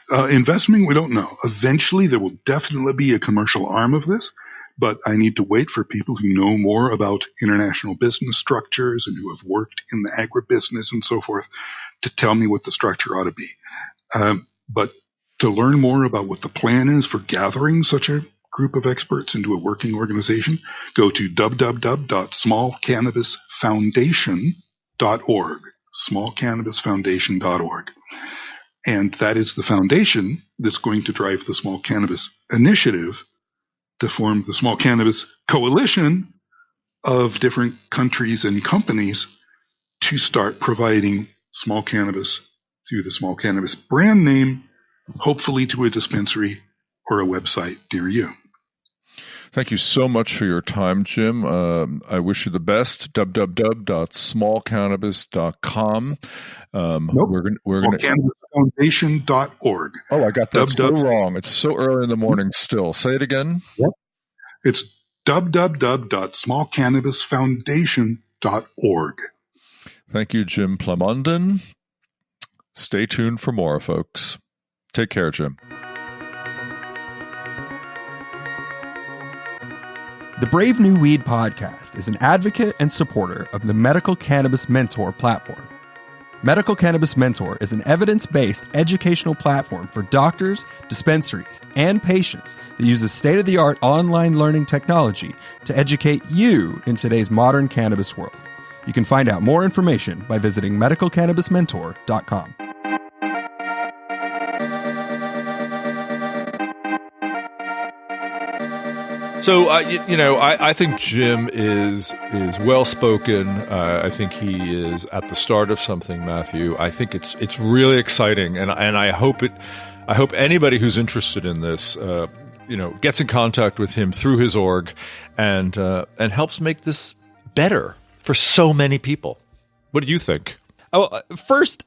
Investment, we don't know. Eventually, there will definitely be a commercial arm of this, but I need to wait for people who know more about international business structures and who have worked in the agribusiness and so forth to tell me what the structure ought to be. But to learn more about what the plan is for gathering such a group of experts into a working organization, go to www.smallcannabisfoundation.org, smallcannabisfoundation.org. And that is the foundation that's going to drive the Small Cannabis Initiative to form the Small Cannabis Coalition of different countries and companies to start providing small cannabis through the Small Cannabis brand name, hopefully to a dispensary or a website near you. Thank you so much for your time, Jim. I wish you the best. www.smallcannabis.com. We're going smallcannabisfoundation.org. Oh, I got that so wrong. It's so early in the morning still. Say it again. Yep. It's www.smallcannabisfoundation.org. Thank you, Jim Plamondon. Stay tuned for more, folks. Take care, Jim. The Brave New Weed podcast is an advocate and supporter of the Medical Cannabis Mentor platform. Medical Cannabis Mentor is an evidence-based educational platform for doctors, dispensaries, and patients that uses state-of-the-art online learning technology to educate you in today's modern cannabis world. You can find out more information by visiting medicalcannabismentor.com. So, I think Jim is well-spoken. I think he is at the start of something, Matthew. I think it's really exciting, and I hope anybody who's interested in this, gets in contact with him through his org, and helps make this better for so many people. What do you think? Oh, first,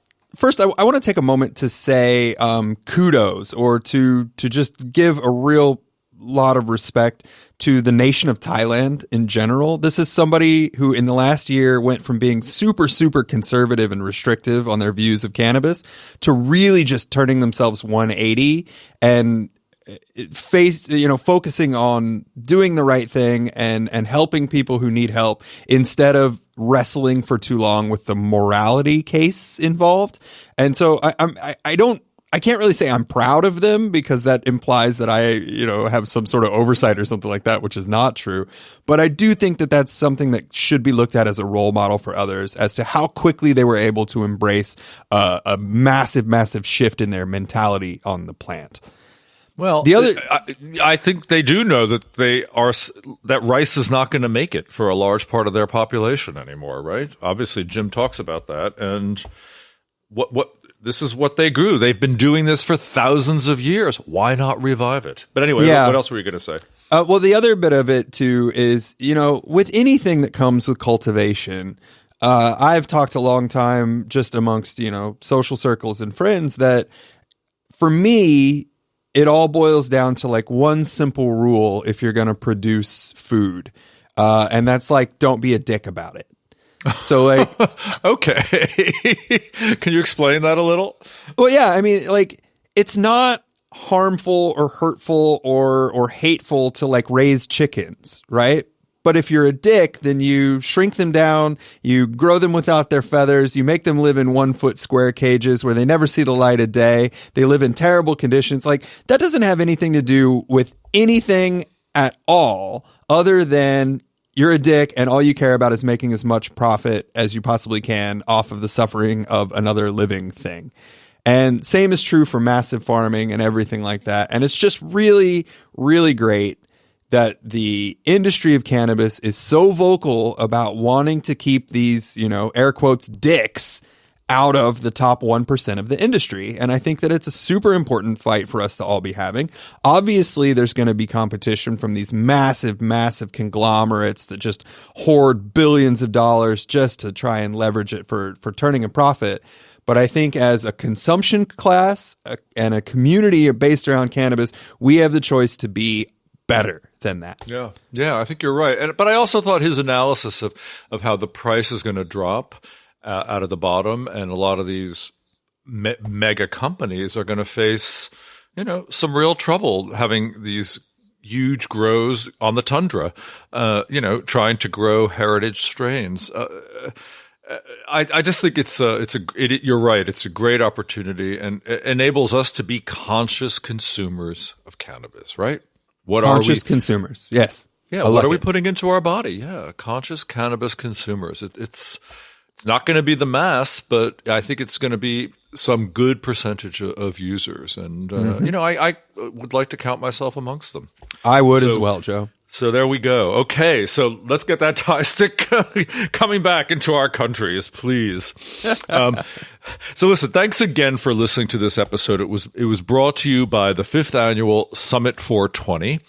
I want to take a moment to say kudos, or to just give a real lot of respect to the nation of Thailand in general. This is somebody who in the last year went from being super, super conservative and restrictive on their views of cannabis to really just turning themselves 180 and focusing on doing the right thing and helping people who need help instead of wrestling for too long with the morality case involved. And so I can't really say I'm proud of them, because that implies that I, have some sort of oversight or something like that, which is not true. But I do think that that's something that should be looked at as a role model for others as to how quickly they were able to embrace a massive, massive shift in their mentality on the plant. Well, I think they do know that that rice is not going to make it for a large part of their population anymore, right? Obviously, Jim talks about that, and what this is what they grew. They've been doing this for thousands of years. Why not revive it? But anyway, what else were you going to say? Well, the other bit of it too is, with anything that comes with cultivation, I've talked a long time just amongst, social circles and friends that for me, it all boils down to like one simple rule if you're going to produce food. And that's like, don't be a dick about it. So like, okay. Can you explain that a little? Well, yeah, I mean, like, it's not harmful or hurtful or hateful to like raise chickens, right? But if you're a dick, then you shrink them down, you grow them without their feathers, you make them live in 1 foot square cages where they never see the light of day. They live in terrible conditions. Like, that doesn't have anything to do with anything at all other than you're a dick and all you care about is making as much profit as you possibly can off of the suffering of another living thing. And same is true for massive farming and everything like that. And it's just really, really great that the industry of cannabis is so vocal about wanting to keep these, air quotes, dicks out of the top 1% of the industry. And I think that it's a super important fight for us to all be having. Obviously, there's going to be competition from these massive, massive conglomerates that just hoard billions of dollars just to try and leverage it for turning a profit. But I think as a consumption class and a community based around cannabis, we have the choice to be better than that. Yeah, I think you're right. But I also thought his analysis of how the price is going to drop out of the bottom, and a lot of these mega companies are going to face, some real trouble having these huge grows on the tundra, trying to grow heritage strains. I just think you're right. It's a great opportunity, and it enables us to be conscious consumers of cannabis, right? What conscious consumers, yes. Yeah, what are we putting into our body? Yeah, conscious cannabis consumers. It's not going to be the mass, but I think it's going to be some good percentage of users. And, I would like to count myself amongst them. I would as well, Joe. So there we go. Okay, so let's get that Thai stick coming back into our countries, please. So listen, thanks again for listening to this episode. It was brought to you by the 5th Annual Summit 420,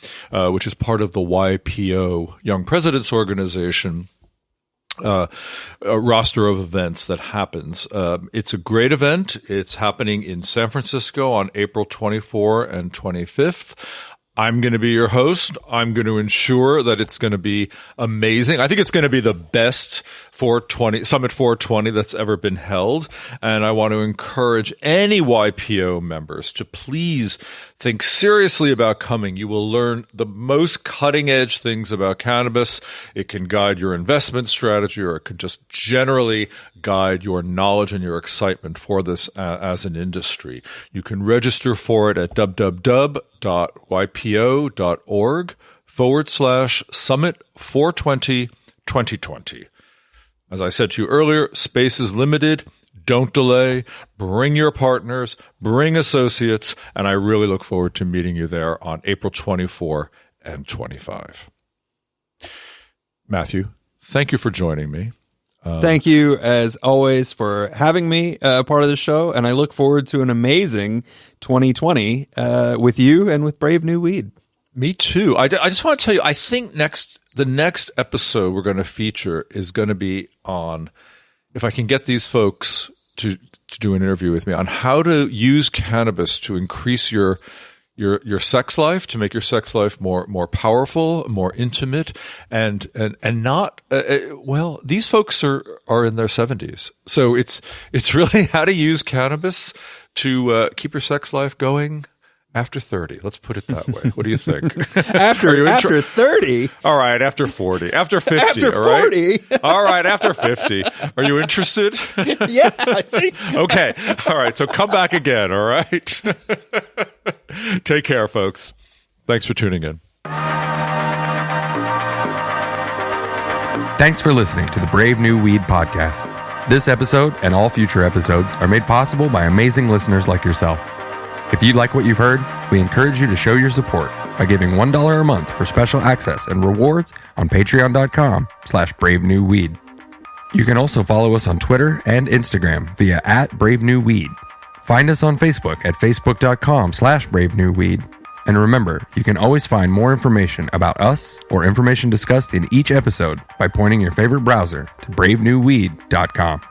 which is part of the YPO, Young Presidents Organization, a roster of events that happens. It's a great event. It's happening in San Francisco on April 24 and 25th. I'm going to be your host. I'm going to ensure that it's going to be amazing. I think it's going to be the best Summit 420 that's ever been held. And I want to encourage any YPO members to please think seriously about coming. You will learn the most cutting edge things about cannabis. It can guide your investment strategy, or it can just generally guide your knowledge and your excitement for this as an industry. You can register for it at www.ypo.org/Summit 420 2020. As I said to you earlier, space is limited. Don't delay. Bring your partners, bring associates, and I really look forward to meeting you there on April 24 and 25. Matthew, thank you for joining me. Thank you, as always, for having me part of the show, and I look forward to an amazing 2020 with you and with Brave New Weed. Me too. I just want to tell you, I think the next episode we're going to feature is going to be on, if I can get these folks to do an interview with me, on how to use cannabis to increase your sex life, to make your sex life more powerful, more intimate, and not these folks are in their 70s, so it's really how to use cannabis to keep your sex life going after 30. Let's put it that way. What do you think? after 30? All right, after 40. After 50, after 40? All right, after 50. Are you interested? Yeah, I think. Okay. All right, so come back again, all right? Take care, folks. Thanks for tuning in. Thanks for listening to the Brave New Weed podcast. This episode and all future episodes are made possible by amazing listeners like yourself. If you like what you've heard, we encourage you to show your support by giving $1 a month for special access and rewards on patreon.com/bravenewweed. You can also follow us on Twitter and Instagram via @bravenewweed. Find us on Facebook at facebook.com/bravenewweed. And remember, you can always find more information about us or information discussed in each episode by pointing your favorite browser to bravenewweed.com.